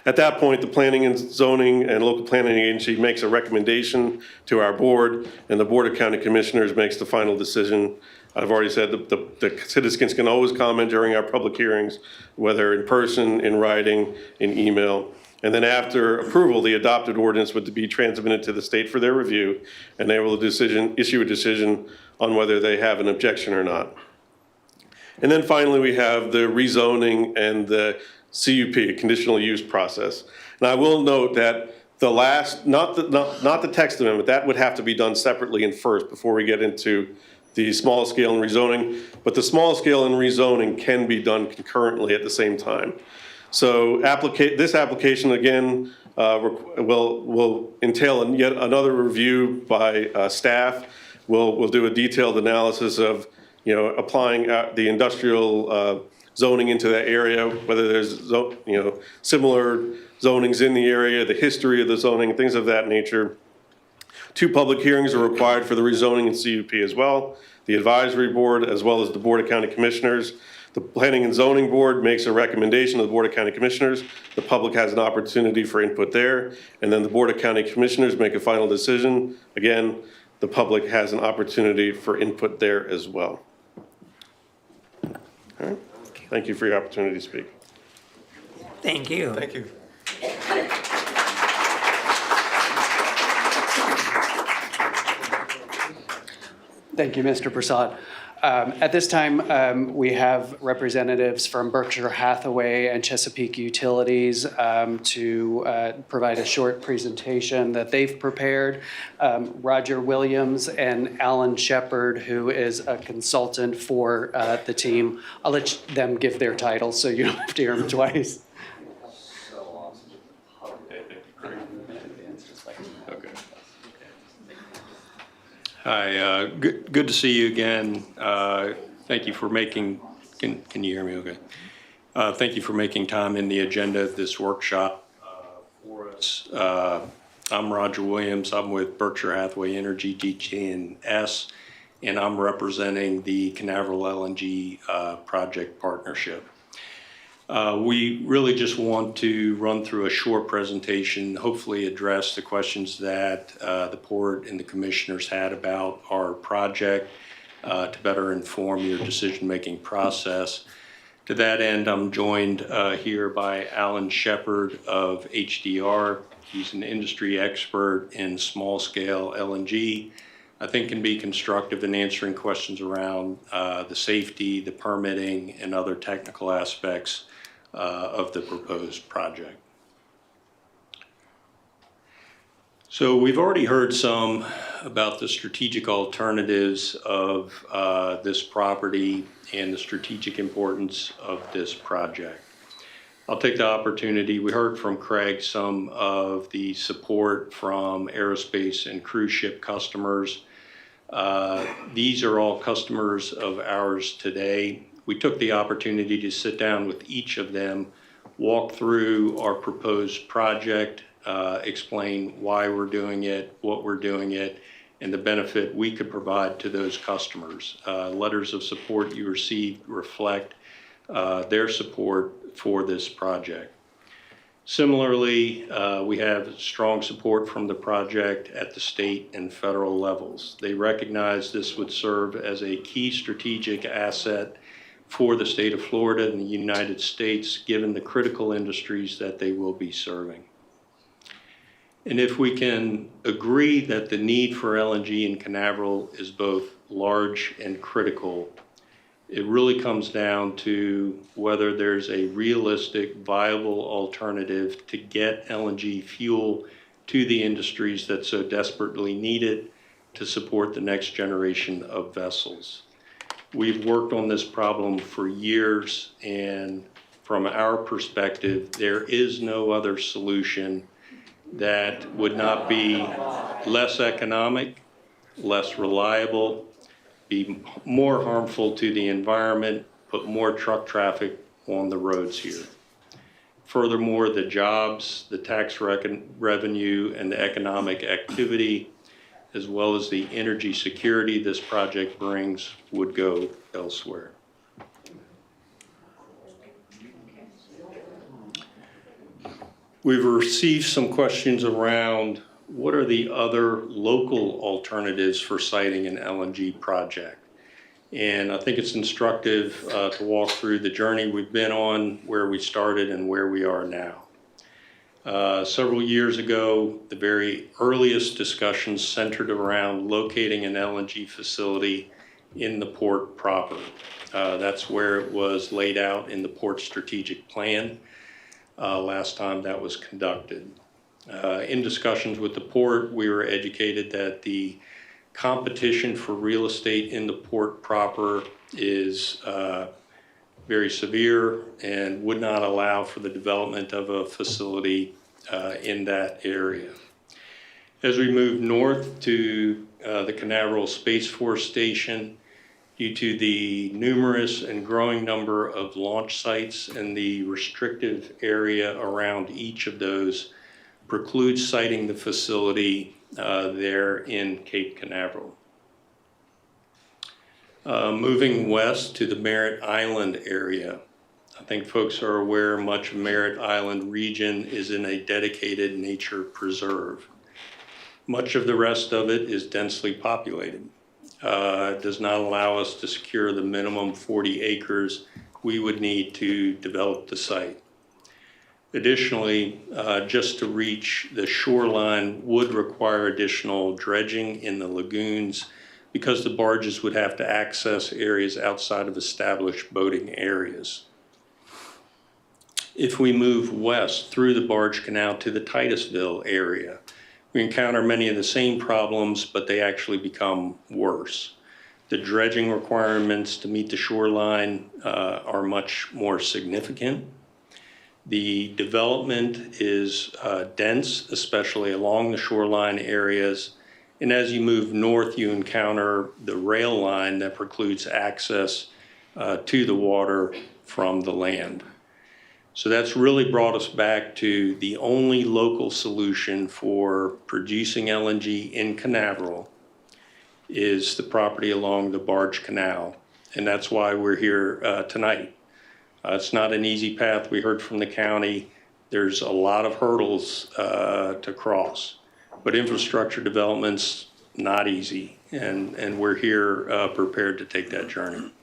At that point, the Planning and Zoning and Local Planning Agency makes a recommendation to our board, and the Board of County Commissioners makes the final decision. I've already said the citizens can always comment during our public hearings, whether in person, in writing, in email. And then after approval, the adopted ordinance would be transmitted to the state for their review, and they will issue a decision on whether they have an objection or not. And then finally, we have the rezoning and the CUP, a conditional use process. Now, I will note that the last, not the text amendment, that would have to be done separately and first before we get into the small scale and rezoning. But the small scale and rezoning can be done concurrently at the same time. So this application, again, will entail yet another review by staff. We'll do a detailed analysis of, applying the industrial zoning into that area, whether there's, similar zonings in the area, the history of the zoning, things of that nature. 2 public hearings are required for the rezoning and CUP as well. The advisory board, as well as the Board of County Commissioners. The Planning and Zoning Board makes a recommendation to the Board of County Commissioners. The public has an opportunity for input there. And then the Board of County Commissioners make a final decision. Again, the public has an opportunity for input there as well. All right. Thank you for your opportunity to speak. Thank you. Thank you. Thank you, Mr. Prasad. At this time, we have representatives from Berkshire Hathaway and Chesapeake Utilities to provide a short presentation that they've prepared. Roger Williams and Alan Shepard, who is a consultant for the team. I'll let them give their titles so you don't have to hear them twice. Hi, good to see you again. Thank you for making, can you hear me okay? Thank you for making time in the agenda of this workshop for us. I'm Roger Williams. I'm with Berkshire Hathaway Energy, DG&S, and I'm representing the Canaveral LNG project partnership. We really just want to run through a short presentation, hopefully address the questions that the board and the commissioners had about our project to better inform your decision-making process. To that end, I'm joined here by Alan Shepard of HDR. He's an industry expert in small-scale LNG. I think can be constructive in answering questions around the safety, the permitting, and other technical aspects of the proposed project. So we've already heard some about the strategic alternatives of this property and the strategic importance of this project. I'll take the opportunity, we heard from Craig some of the support from aerospace and cruise ship customers. These are all customers of ours today. We took the opportunity to sit down with each of them, walk through our proposed project, explain why we're doing it, what we're doing it, and the benefit we could provide to those customers. Letters of support you received reflect their support for this project. Similarly, we have strong support from the project at the state and federal levels. They recognize this would serve as a key strategic asset for the state of Florida and the United States, given the critical industries that they will be serving. And if we can agree that the need for LNG in Canaveral is both large and critical, it really comes down to whether there's a realistic, viable alternative to get LNG fuel to the industries that so desperately need it to support the next generation of vessels. We've worked on this problem for years, and from our perspective, there is no other solution that would not be less economic, less reliable, be more harmful to the environment, put more truck traffic on the roads here. Furthermore, the jobs, the tax revenue, and the economic activity, as well as the energy security this project brings, would go elsewhere. We've received some questions around what are the other local alternatives for siting an LNG project. And I think it's instructive to walk through the journey we've been on, where we started and where we are now. Several years ago, the very earliest discussions centered around locating an LNG facility in the port proper. That's where it was laid out in the port strategic plan last time that was conducted. In discussions with the port, we were educated that the competition for real estate in the port proper is very severe and would not allow for the development of a facility in that area. As we move north to the Canaveral Space Force Station, due to the numerous and growing number of launch sites and the restrictive area around each of those, precludes siting the facility there in Cape Canaveral. Moving west to the Merritt Island area, I think folks are aware much of Merritt Island region is in a dedicated nature preserve. Much of the rest of it is densely populated. It does not allow us to secure the minimum 40 acres we would need to develop the site. Additionally, just to reach the shoreline would require additional dredging in the lagoons because the barges would have to access areas outside of established boating areas. If we move west through the barge canal to the Titusville area, we encounter many of the same problems, but they actually become worse. The dredging requirements to meet the shoreline are much more significant. The development is dense, especially along the shoreline areas. And as you move north, you encounter the rail line that precludes access to the water from the land. So that's really brought us back to the only local solution for producing LNG in Canaveral is the property along the barge canal. And that's why we're here tonight. It's not an easy path. We heard from the county. There's a lot of hurdles to cross, but infrastructure development's not easy. And we're here prepared to take that journey.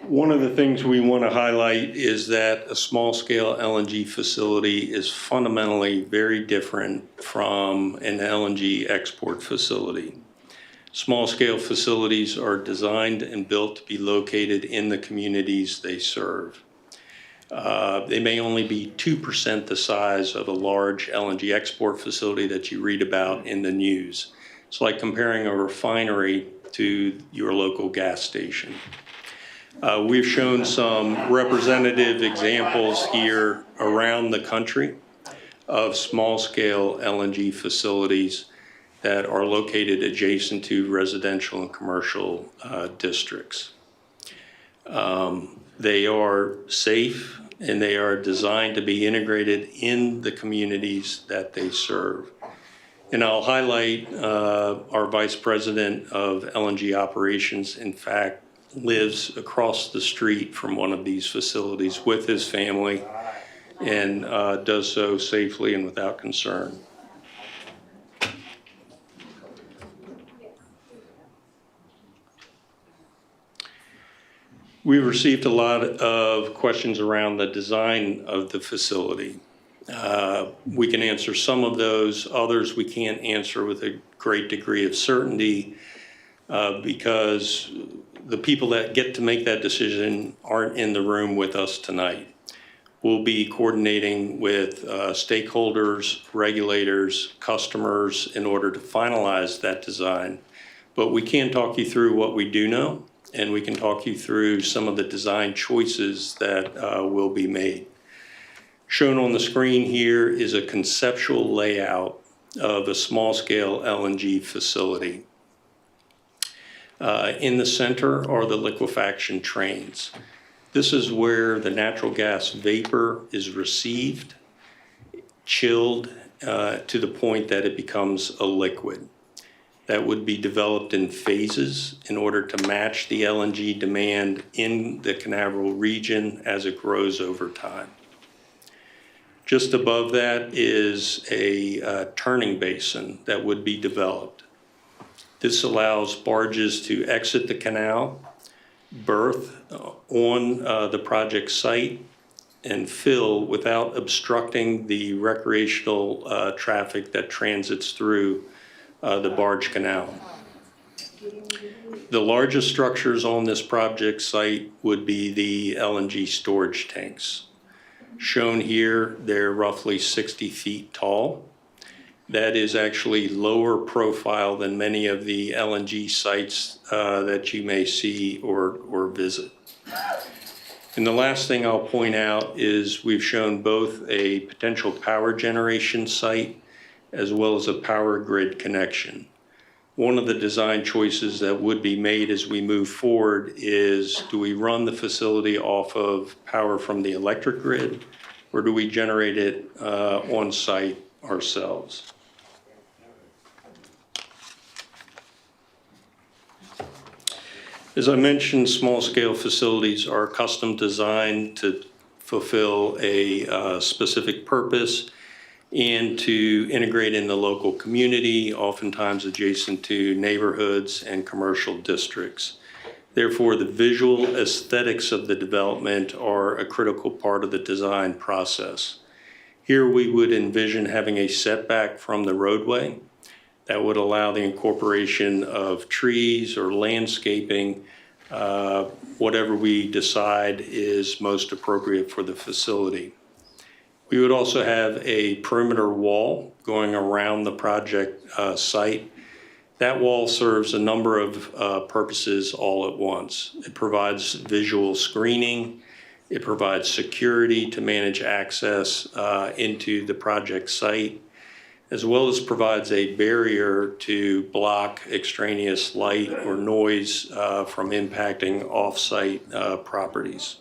One of the things we want to highlight is that a small-scale LNG facility is fundamentally very different from an LNG export facility. Small-scale facilities are designed and built to be located in the communities they serve. They may only be 2% the size of a large LNG export facility that you read about in the news. It's like comparing a refinery to your local gas station. We've shown some representative examples here around the country of small-scale LNG facilities that are located adjacent to residential and commercial districts. They are safe and they are designed to be integrated in the communities that they serve. And I'll highlight our Vice President of LNG Operations, in fact, lives across the street from one of these facilities with his family and does so safely and without concern. We've received a lot of questions around the design of the facility. We can answer some of those, others we can't answer with a great degree of certainty because the people that get to make that decision aren't in the room with us tonight. We'll be coordinating with stakeholders, regulators, customers in order to finalize that design. But we can talk you through what we do know, and we can talk you through some of the design choices that will be made. Shown on the screen here is a conceptual layout of a small-scale LNG facility. In the center are the liquefaction trains. This is where the natural gas vapor is received, chilled to the point that it becomes a liquid. That would be developed in phases in order to match the LNG demand in the Canaveral region as it grows over time. Just above that is a turning basin that would be developed. This allows barges to exit the canal, berth on the project site, and fill without obstructing the recreational traffic that transits through the barge canal. The largest structures on this project site would be the LNG storage tanks. Shown here, they're roughly 60 feet tall. That is actually lower profile than many of the LNG sites that you may see or visit. And the last thing I'll point out is we've shown both a potential power generation site as well as a power grid connection. One of the design choices that would be made as we move forward is, do we run the facility off of power from the electric grid, or do we generate it on site ourselves? As I mentioned, small-scale facilities are custom designed to fulfill a specific purpose and to integrate in the local community, oftentimes adjacent to neighborhoods and commercial districts. Therefore, the visual aesthetics of the development are a critical part of the design process. Here we would envision having a setback from the roadway that would allow the incorporation of trees or landscaping, whatever we decide is most appropriate for the facility. We would also have a perimeter wall going around the project site. That wall serves a number of purposes all at once. It provides visual screening. It provides security to manage access into the project site, as well as provides a barrier to block extraneous light or noise from impacting off-site properties.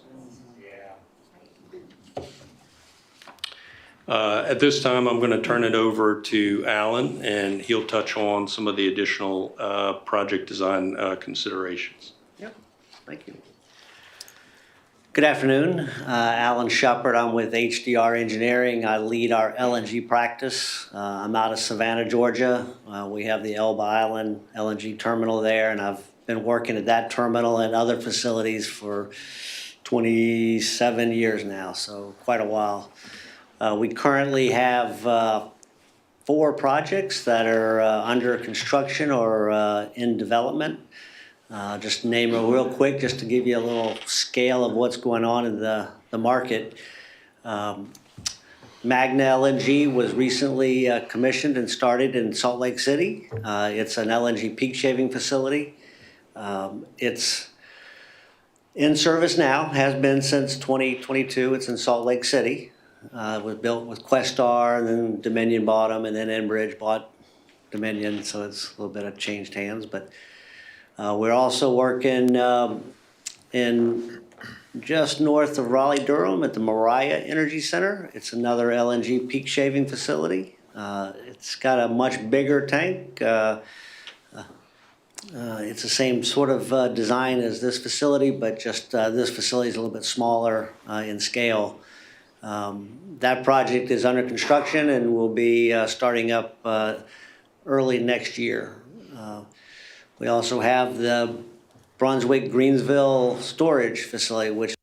At this time, I'm going to turn it over to Alan, and he'll touch on some of the additional project design considerations. Yep, thank you. Good afternoon. Alan Shepard. I'm with HDR Engineering. I lead our LNG practice. I'm out of Savannah, Georgia. We have the Elba Island LNG terminal there, and I've been working at that terminal and other facilities for 27 years now, so quite a while. We currently have 4 projects that are under construction or in development. Just to name them real quick, just to give you a little scale of what's going on in the market. Magna LNG was recently commissioned and started in Salt Lake City. It's an LNG peak shaving facility. It's in service now, has been since 2022. It's in Salt Lake City. It was built with Questar, and then Dominion bought them, and then Enbridge bought Dominion, so it's a little bit of changed hands. But we're also working in just north of Raleigh-Durham at the Moriah Energy Center. It's another LNG peak shaving facility. It's got a much bigger tank. It's the same sort of design as this facility, but just this facility is a little bit smaller in scale. That project is under construction and will be starting up early next year. We also have the Brunswick Greensville storage facility, which is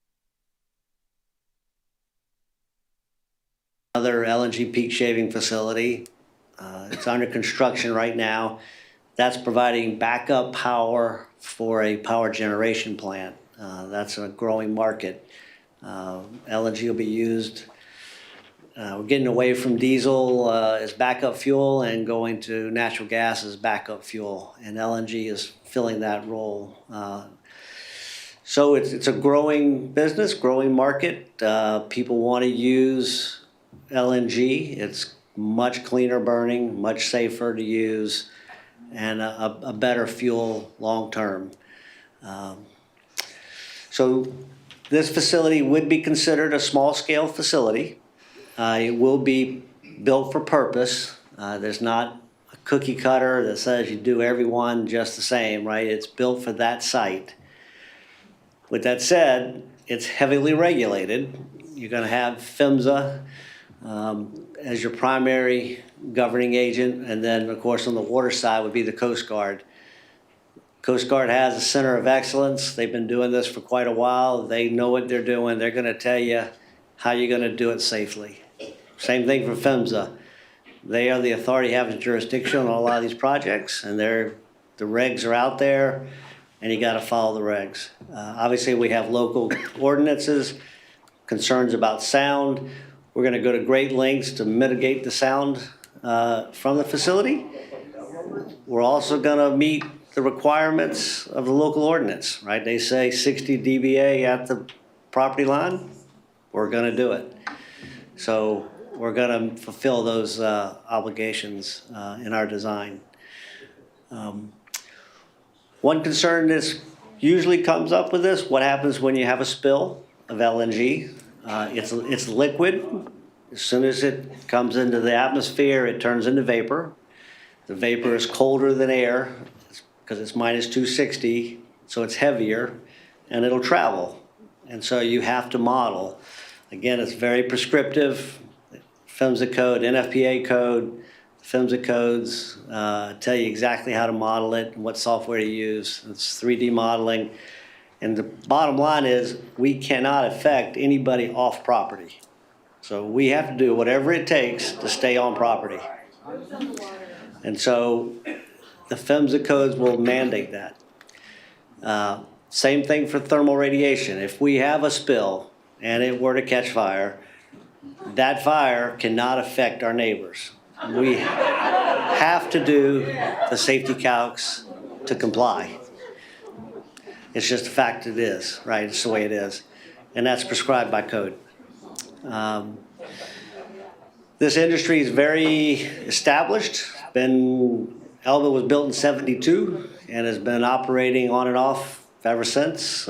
another LNG peak shaving facility. It's under construction right now. That's providing backup power for a power generation plant. That's a growing market. LNG will be used. We're getting away from diesel as backup fuel and going to natural gas as backup fuel, and LNG is filling that role. So it's a growing business, growing market. People want to use LNG. It's much cleaner burning, much safer to use, and a better fuel long term. So this facility would be considered a small scale facility. It will be built for purpose. There's not a cookie cutter that says you do every one just the same, right? It's built for that site. With that said, it's heavily regulated. You're going to have PHMSA as your primary governing agent, and then, of course, on the water side would be the Coast Guard. Coast Guard has a center of excellence. They've been doing this for quite a while. They know what they're doing. They're going to tell you how you're going to do it safely. Same thing for PHMSA. They are the authority having jurisdiction on a lot of these projects, and the regs are out there, and you got to follow the regs. Obviously, we have local ordinances, concerns about sound. We're going to go to great lengths to mitigate the sound from the facility. We're also going to meet the requirements of the local ordinance, right? They say 60 dBA at the property line. We're going to do it. So we're going to fulfill those obligations in our design. One concern that usually comes up with this: what happens when you have a spill of LNG? It's liquid. As soon as it comes into the atmosphere, it turns into vapor. The vapor is colder than air because it's minus 260, so it's heavier, and it'll travel. And so you have to model. Again, it's very prescriptive. PHMSA code, NFPA code, PHMSA codes tell you exactly how to model it and what software to use. It's 3D modeling. And the bottom line is we cannot affect anybody off property. So we have to do whatever it takes to stay on property. And so the PHMSA codes will mandate that. Same thing for thermal radiation. If we have a spill and it were to catch fire, that fire cannot affect our neighbors. We have to do the safety calcs to comply. It's just a fact it is, right? It's the way it is. And that's prescribed by code. This industry is very established. Elba was built in '72 and has been operating on and off ever since.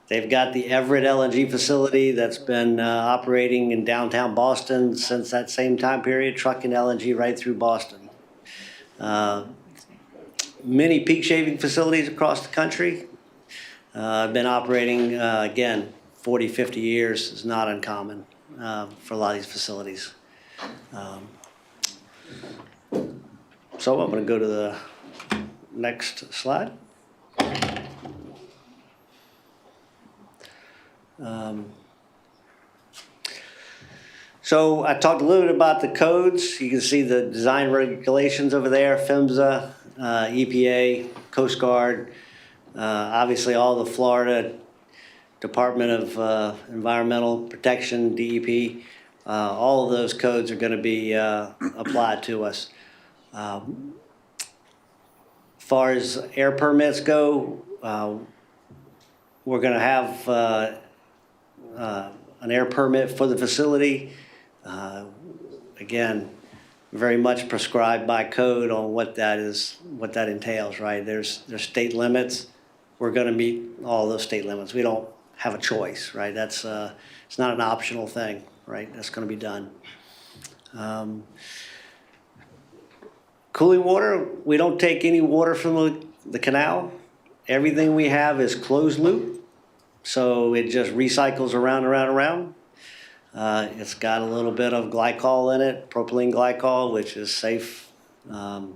They've got the Everett LNG facility that's been operating in downtown Boston since that same time period, trucking LNG right through Boston. Many peak shaving facilities across the country have been operating, again, 40, 50 years is not uncommon for a lot of these facilities. So I'm going to go to the next slide. So I talked a little bit about the codes. You can see the design regulations over there, PHMSA, EPA, Coast Guard, obviously all the Florida Department of Environmental Protection, DEP. All of those codes are going to be applied to us. As far as air permits go, we're going to have an air permit for the facility. Again, very much prescribed by code on what that is, what that entails, right? There's state limits. We're going to meet all those state limits. We don't have a choice, right? That's it's not an optional thing, right? That's going to be done. Cooling water, we don't take any water from the canal. Everything we have is closed loop, so it just recycles around. It's got a little bit of glycol in it, propylene glycol, which is safe to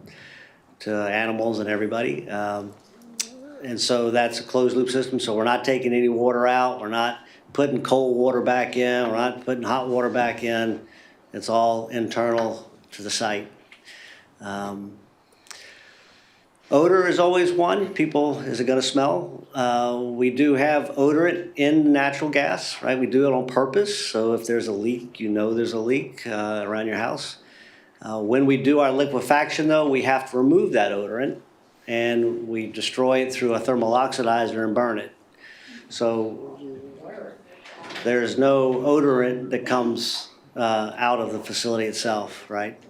animals and everybody. And so that's a closed loop system, so we're not taking any water out. We're not putting cold water back in. We're not putting hot water back in. It's all internal to the site. Odor is always one. People, is it going to smell? We do have odorant in natural gas, right? We do it on purpose. So if there's a leak, you know there's a leak around your house. When we do our liquefaction, though, we have to remove that odorant, and we destroy it through a thermal oxidizer and burn it. So there's no odorant that comes out of the facility itself, right?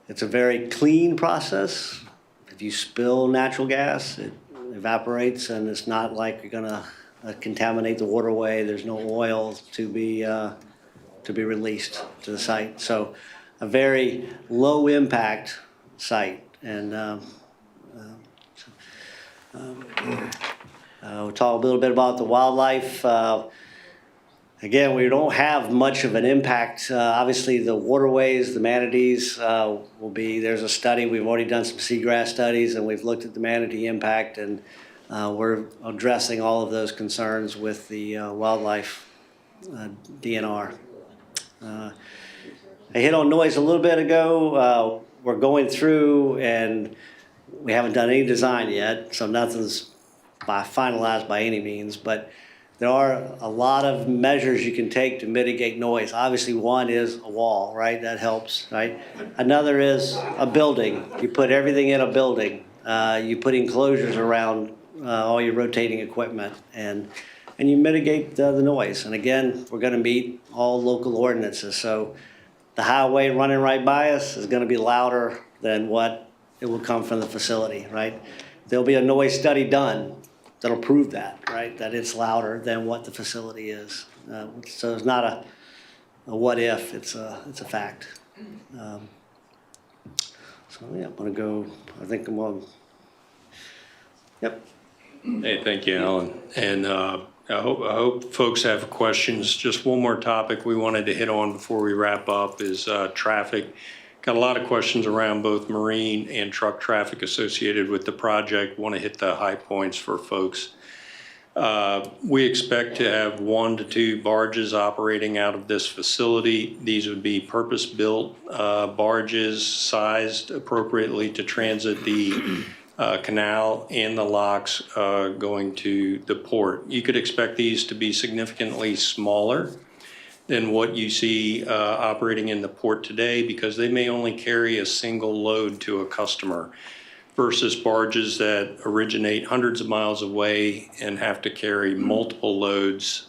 It's a very clean process. If you spill natural gas, it evaporates, and it's not like you're gonna contaminate the waterway. There's no oil to be released to the site. So a very low impact site. And we'll talk a little bit about the wildlife. Again, we don't have much of an impact. Obviously, the waterways, the manatees will be, there's a study, we've already done some seagrass studies, and we've looked at the manatee impact, and we're addressing all of those concerns with the wildlife DNR. I hit on noise a little bit ago. We're going through, and we haven't done any design yet, so nothing's finalized by any means, but there are a lot of measures you can take to mitigate noise. Obviously, one is a wall, right? That helps, right? Another is a building. You put everything in a building. You put enclosures around all your rotating equipment, and you mitigate the noise. And again, we're going to meet all local ordinances. So the highway running right by us is going to be louder than what it will come from the facility, right? There'll be a noise study done that'll prove that, right? That it's louder than what the facility is. So it's not a what if, it's a fact. So yeah, I'm gonna go, I think I'm on, yep. Hey, thank you, Alan. And I hope folks have questions. Just one more topic we wanted to hit on before we wrap up is traffic. Got a lot of questions around both marine and truck traffic associated with the project. Want to hit the high points for folks. We expect to have 1 to 2 barges operating out of this facility. These would be purpose-built barges sized appropriately to transit the canal and the locks going to the port. You could expect these to be significantly smaller than what you see operating in the port today, because they may only carry a single load to a customer versus barges that originate hundreds of miles away and have to carry multiple loads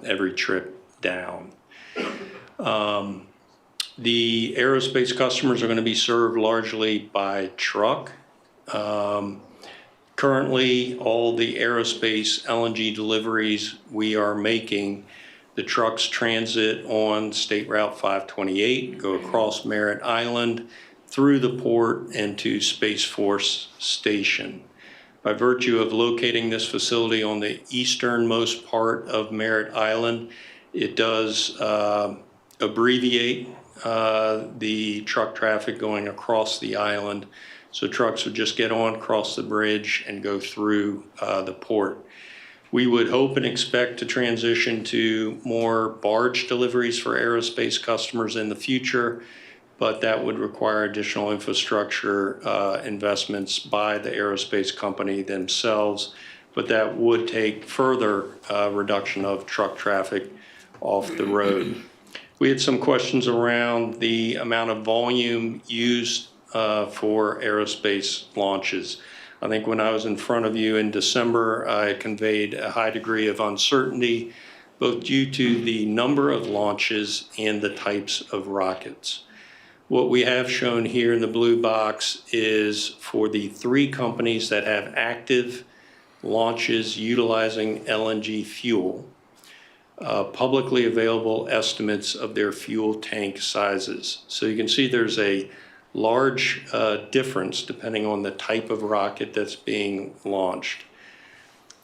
every trip down. The aerospace customers are going to be served largely by truck. Currently, all the aerospace LNG deliveries we are making, the trucks transit on State Route 528, go across Merritt Island, through the port and to Space Force Station. By virtue of locating this facility on the easternmost part of Merritt Island, it does abbreviate the truck traffic going across the island. So trucks would just get on, cross the bridge, and go through the port. We would hope and expect to transition to more barge deliveries for aerospace customers in the future, but that would require additional infrastructure investments by the aerospace company themselves. But that would take further reduction of truck traffic off the road. We had some questions around the amount of volume used for aerospace launches. I think when I was in front of you in December, I conveyed a high degree of uncertainty, both due to the number of launches and the types of rockets. What we have shown here in the blue box is for the 3 companies that have active launches utilizing LNG fuel, publicly available estimates of their fuel tank sizes. So you can see there's a large difference depending on the type of rocket that's being launched.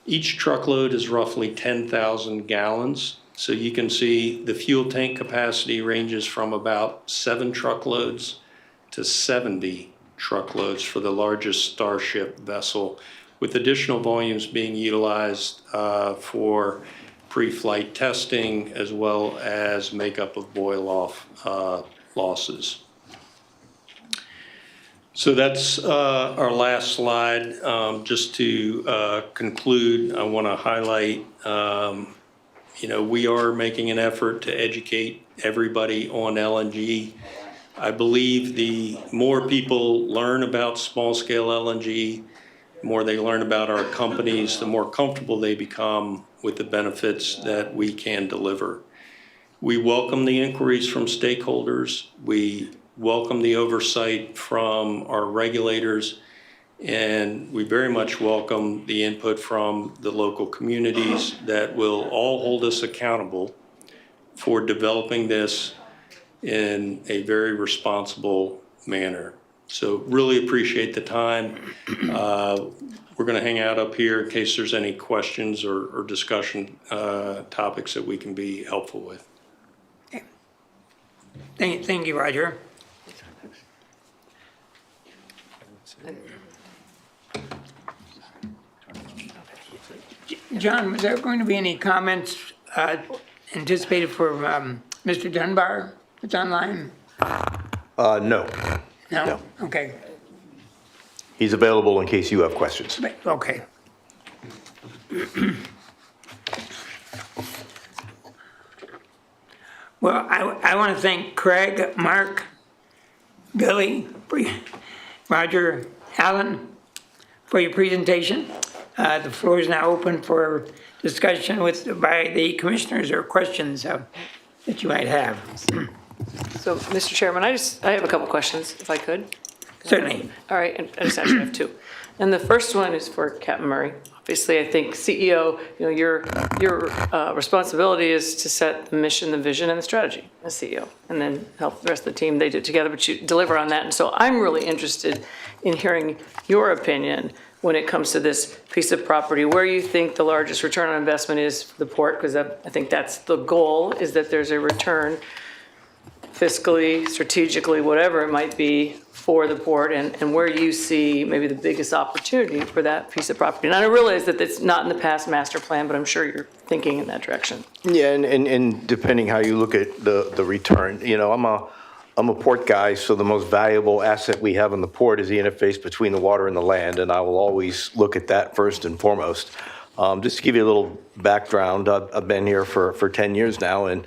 Each truckload is roughly 10,000 gallons. So you can see the fuel tank capacity ranges from about 7 truckloads to 70 truckloads for the largest Starship vessel, with additional volumes being utilized for pre-flight testing as well as makeup of boil-off losses. So that's our last slide. Just to conclude, I want to highlight, we are making an effort to educate everybody on LNG. I believe the more people learn about small-scale LNG the more they learn about our companies, the more comfortable they become with the benefits that we can deliver. We welcome the inquiries from stakeholders. We welcome the oversight from our regulators. And we very much welcome the input from the local communities that will all hold us accountable for developing this in a very responsible manner. So really appreciate the time. We're going to hang out up here in case there's any questions or discussion topics that we can be helpful with. Thank you, Roger. John, was there going to be any comments anticipated for Mr. Dunbar that's online? No, No? Okay, he's available in case you have questions. okay. Well, I want to thank Craig, Mark, Billy, Roger, Alan, for your presentation. The floor is now open for discussion by the commissioners or questions that you might have. So, Mr. Chairman, I have a couple questions, if I could. Certainly. All right, and I just actually have two. And the first one is for Captain Murray. Obviously, I think CEO, your responsibility is to set the mission, the vision, and the strategy as CEO, and then help the rest of the team. They do it together, but you deliver on that. And so I'm really interested in hearing your opinion when it comes to this piece of property, where you think the largest return on investment is for the port, because I think that's the goal, is that there's a return fiscally, strategically, whatever it might be for the port, and where you see maybe the biggest opportunity for that piece of property. And I realize that it's not in the past master plan, but I'm sure you're thinking in that direction. Yeah, and depending how you look at the return, I'm a port guy, so the most valuable asset we have in the port is the interface between the water and the land, and I will always look at that first and foremost. Just to give you a little background, I've been here for 10 years now, and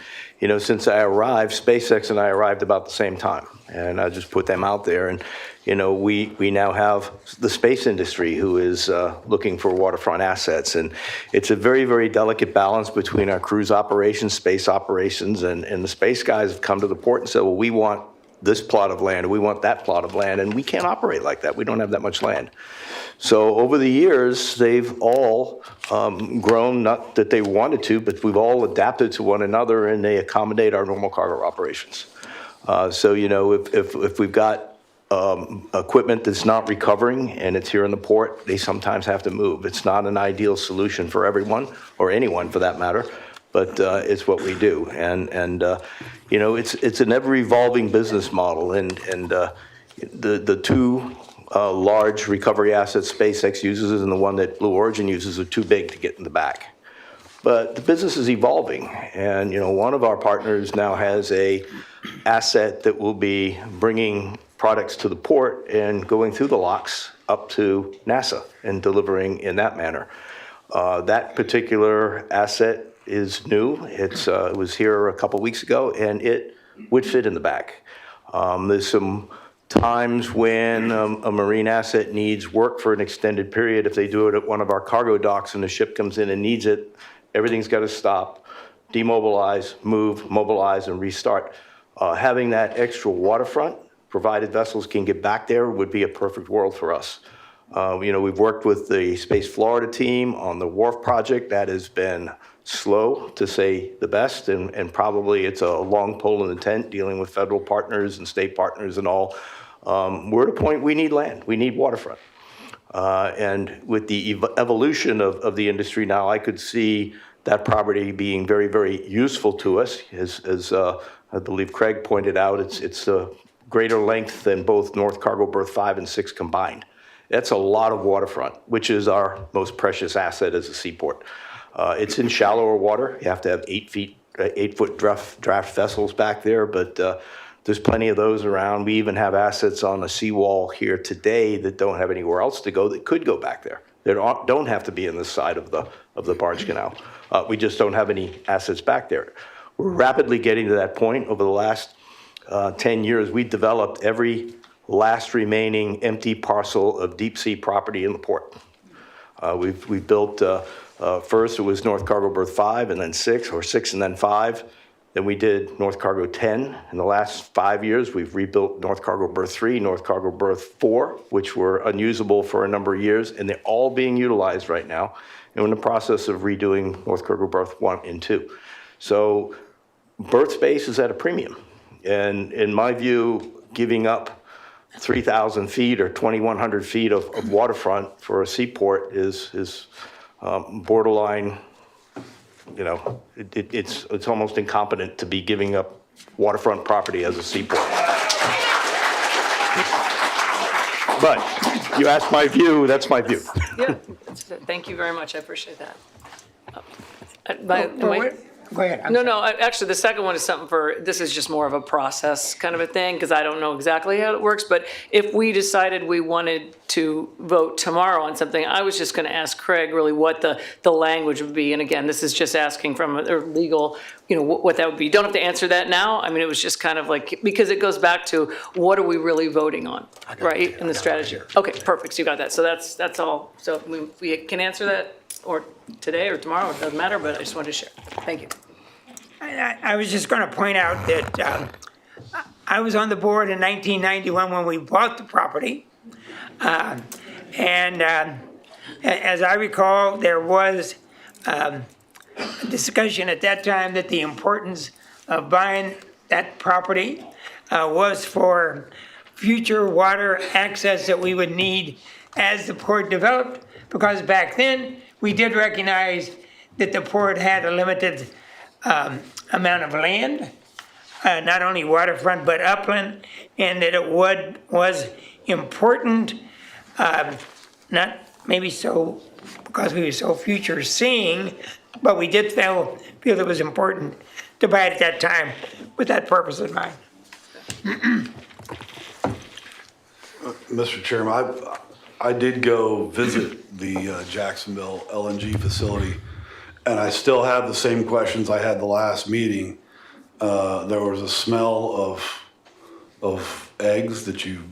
since I arrived, SpaceX and I arrived about the same time, and I just put them out there, and we now have the space industry who is looking for waterfront assets, and it's a very, very delicate balance between our cruise operations, space operations, and the space guys have come to the port and said, well, we want this plot of land, or we want that plot of land, and we can't operate like that. We don't have that much land. So over the years, they've all grown, not that they wanted to, but we've all adapted to one another, and they accommodate our normal cargo operations. So, if we've got equipment that's not recovering and it's here in the port, they sometimes have to move. It's not an ideal solution for everyone, or anyone for that matter, but it's what we do. And it's an ever-evolving business model, and the two large recovery assets SpaceX uses and the one that Blue Origin uses are too big to get in the back. But the business is evolving, and one of our partners now has a asset that will be bringing products to the port and going through the locks up to NASA and delivering in that manner. That particular asset is new. It was here a couple weeks ago, and it would fit in the back. There's some times when a marine asset needs work for an extended period. If they do it at one of our cargo docks and the ship comes in and needs it, everything's got to stop, demobilize, move, mobilize, and restart. Having that extra waterfront, provided vessels can get back there, would be a perfect world for us. We've worked with the Space Florida team on the wharf project. That has been slow, to say the best, and probably it's a long pole in the tent dealing with federal partners and state partners and all. We're at a point we need land, we need waterfront. And with the evolution of the industry now, I could see that property being very, very useful to us. As I believe Craig pointed out, it's a greater length than both North Cargo Berth 5 and 6 combined. That's a lot of waterfront, which is our most precious asset as a seaport. It's in shallower water. You have to have 8-foot draft vessels back there, but there's plenty of those around. We even have assets on a seawall here today that don't have anywhere else to go that could go back there. They don't have to be in the side of the barge canal. We just don't have any assets back there. We're rapidly getting to that point. Over the last 10 years, we developed every last remaining empty parcel of deep sea property in the port. We've built, first it was North Cargo Berth 5 and then 6, or 6 and then 5. Then we did North Cargo 10. In the last 5 years, we've rebuilt North Cargo Berth 3, North Cargo Berth 4, which were unusable for a number of years, and they're all being utilized right now. And we're in the process of redoing North Cargo Berth 1 and 2. So berth space is at a premium. And in my view, giving up 3,000 feet or 2,100 feet of waterfront for a seaport is borderline, you know, it's almost incompetent to be giving up waterfront property as a seaport. But you asked my view, that's my view. Yeah, thank you very much, I appreciate that. Go ahead. I'm No, sorry. no, actually, the second one is something for, this is just more of a process kind of a thing, because I don't know exactly how it works, but if we decided we wanted to vote tomorrow on something, I was just going to ask Craig really what the language would be, and again, this is just asking from a legal, you know, what that would be. You don't have to answer that now, I mean, it was just kind of like, because it goes back to, what are we really voting on, right, in the strategy? Okay, perfect, so you got that, so that's all, so we can answer that, or today or tomorrow, it doesn't matter, but I just wanted to share. Thank you. I was just going to point out that I was on the board in 1991 when we bought the property. And as I recall, there was a discussion at that time that the importance of buying that property was for future water access that we would need as the port developed, because back then we did recognize that the port had a limited amount of land, not only waterfront but upland, and that it was important, not maybe so because we were so future seeing, but we did feel it was important to buy it at that time with that purpose in mind. Mr. Chairman, I did go visit the Jacksonville LNG facility, and I still have the same questions I had the last meeting. There was a smell of eggs that you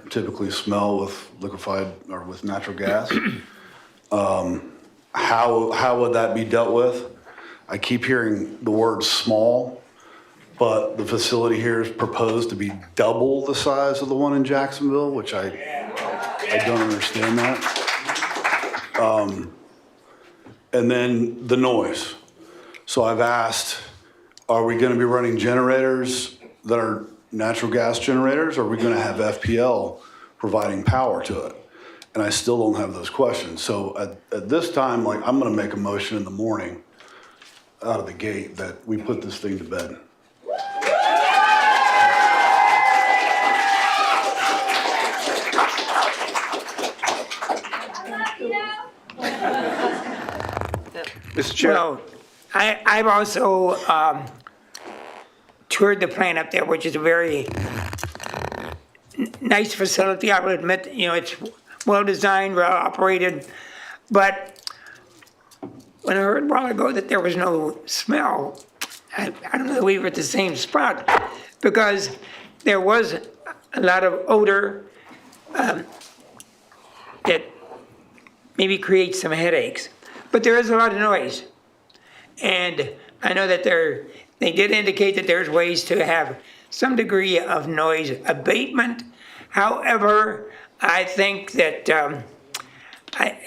typically smell with liquefied or with natural gas. How would that be dealt with? I keep hearing the word small, but the facility here is proposed to be double the size of the one in Jacksonville, which I don't understand that. And then the noise. So I've asked, are we gonna be running generators that are natural gas generators, or are we gonna have FPL providing power to it? And I still don't have those questions. So at this time, like, I'm gonna make a motion in the morning out of the gate that we put this thing to bed. Mr. Chair. Well, I've also toured the plant up there, which is a very nice facility. I would admit, you know, it's well-designed, well-operated. But when I heard a while ago that there was no smell, I don't know if we were at the same spot, because there was a lot of odor that maybe creates some headaches. But there is a lot of noise. And I know that they did indicate that there's ways to have some degree of noise abatement. However, I think that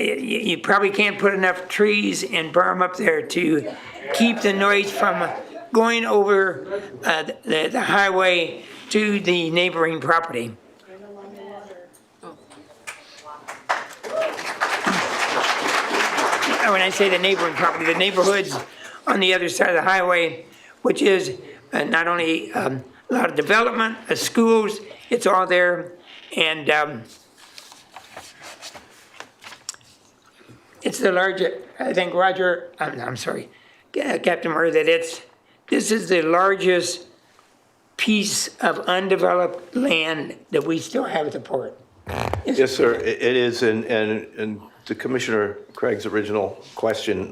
you probably can't put enough trees and berm up there to keep the noise from going over the highway to the neighboring property. When I say the neighboring property, the neighborhoods on the other side of the highway, which is not only a lot of development, schools, it's all there. And it's the largest, I think, Roger, I'm sorry, Captain Murray, that this is the largest piece of undeveloped land that we still have at the port. Yes, sir, it is, and to Commissioner Craig's original question,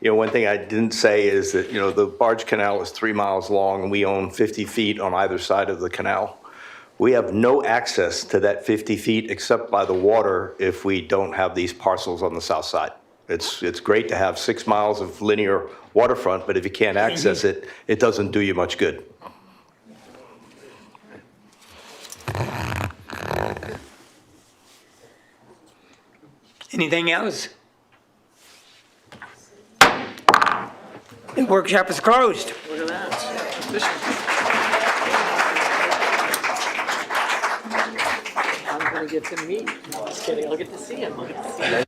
you know, one thing I didn't say is that, you know, the barge canal is 3 miles long, and we own 50 feet on either side of the canal. We have no access to that 50 feet except by the water if we don't have these parcels on the south side. It's great to have 6 miles of linear waterfront, but if you can't access it, it doesn't do you much good. Anything else? The workshop is closed. Look at that. Efficient. I'm gonna get to meet, no, just kidding, I'll get to see him. I'll get to see him.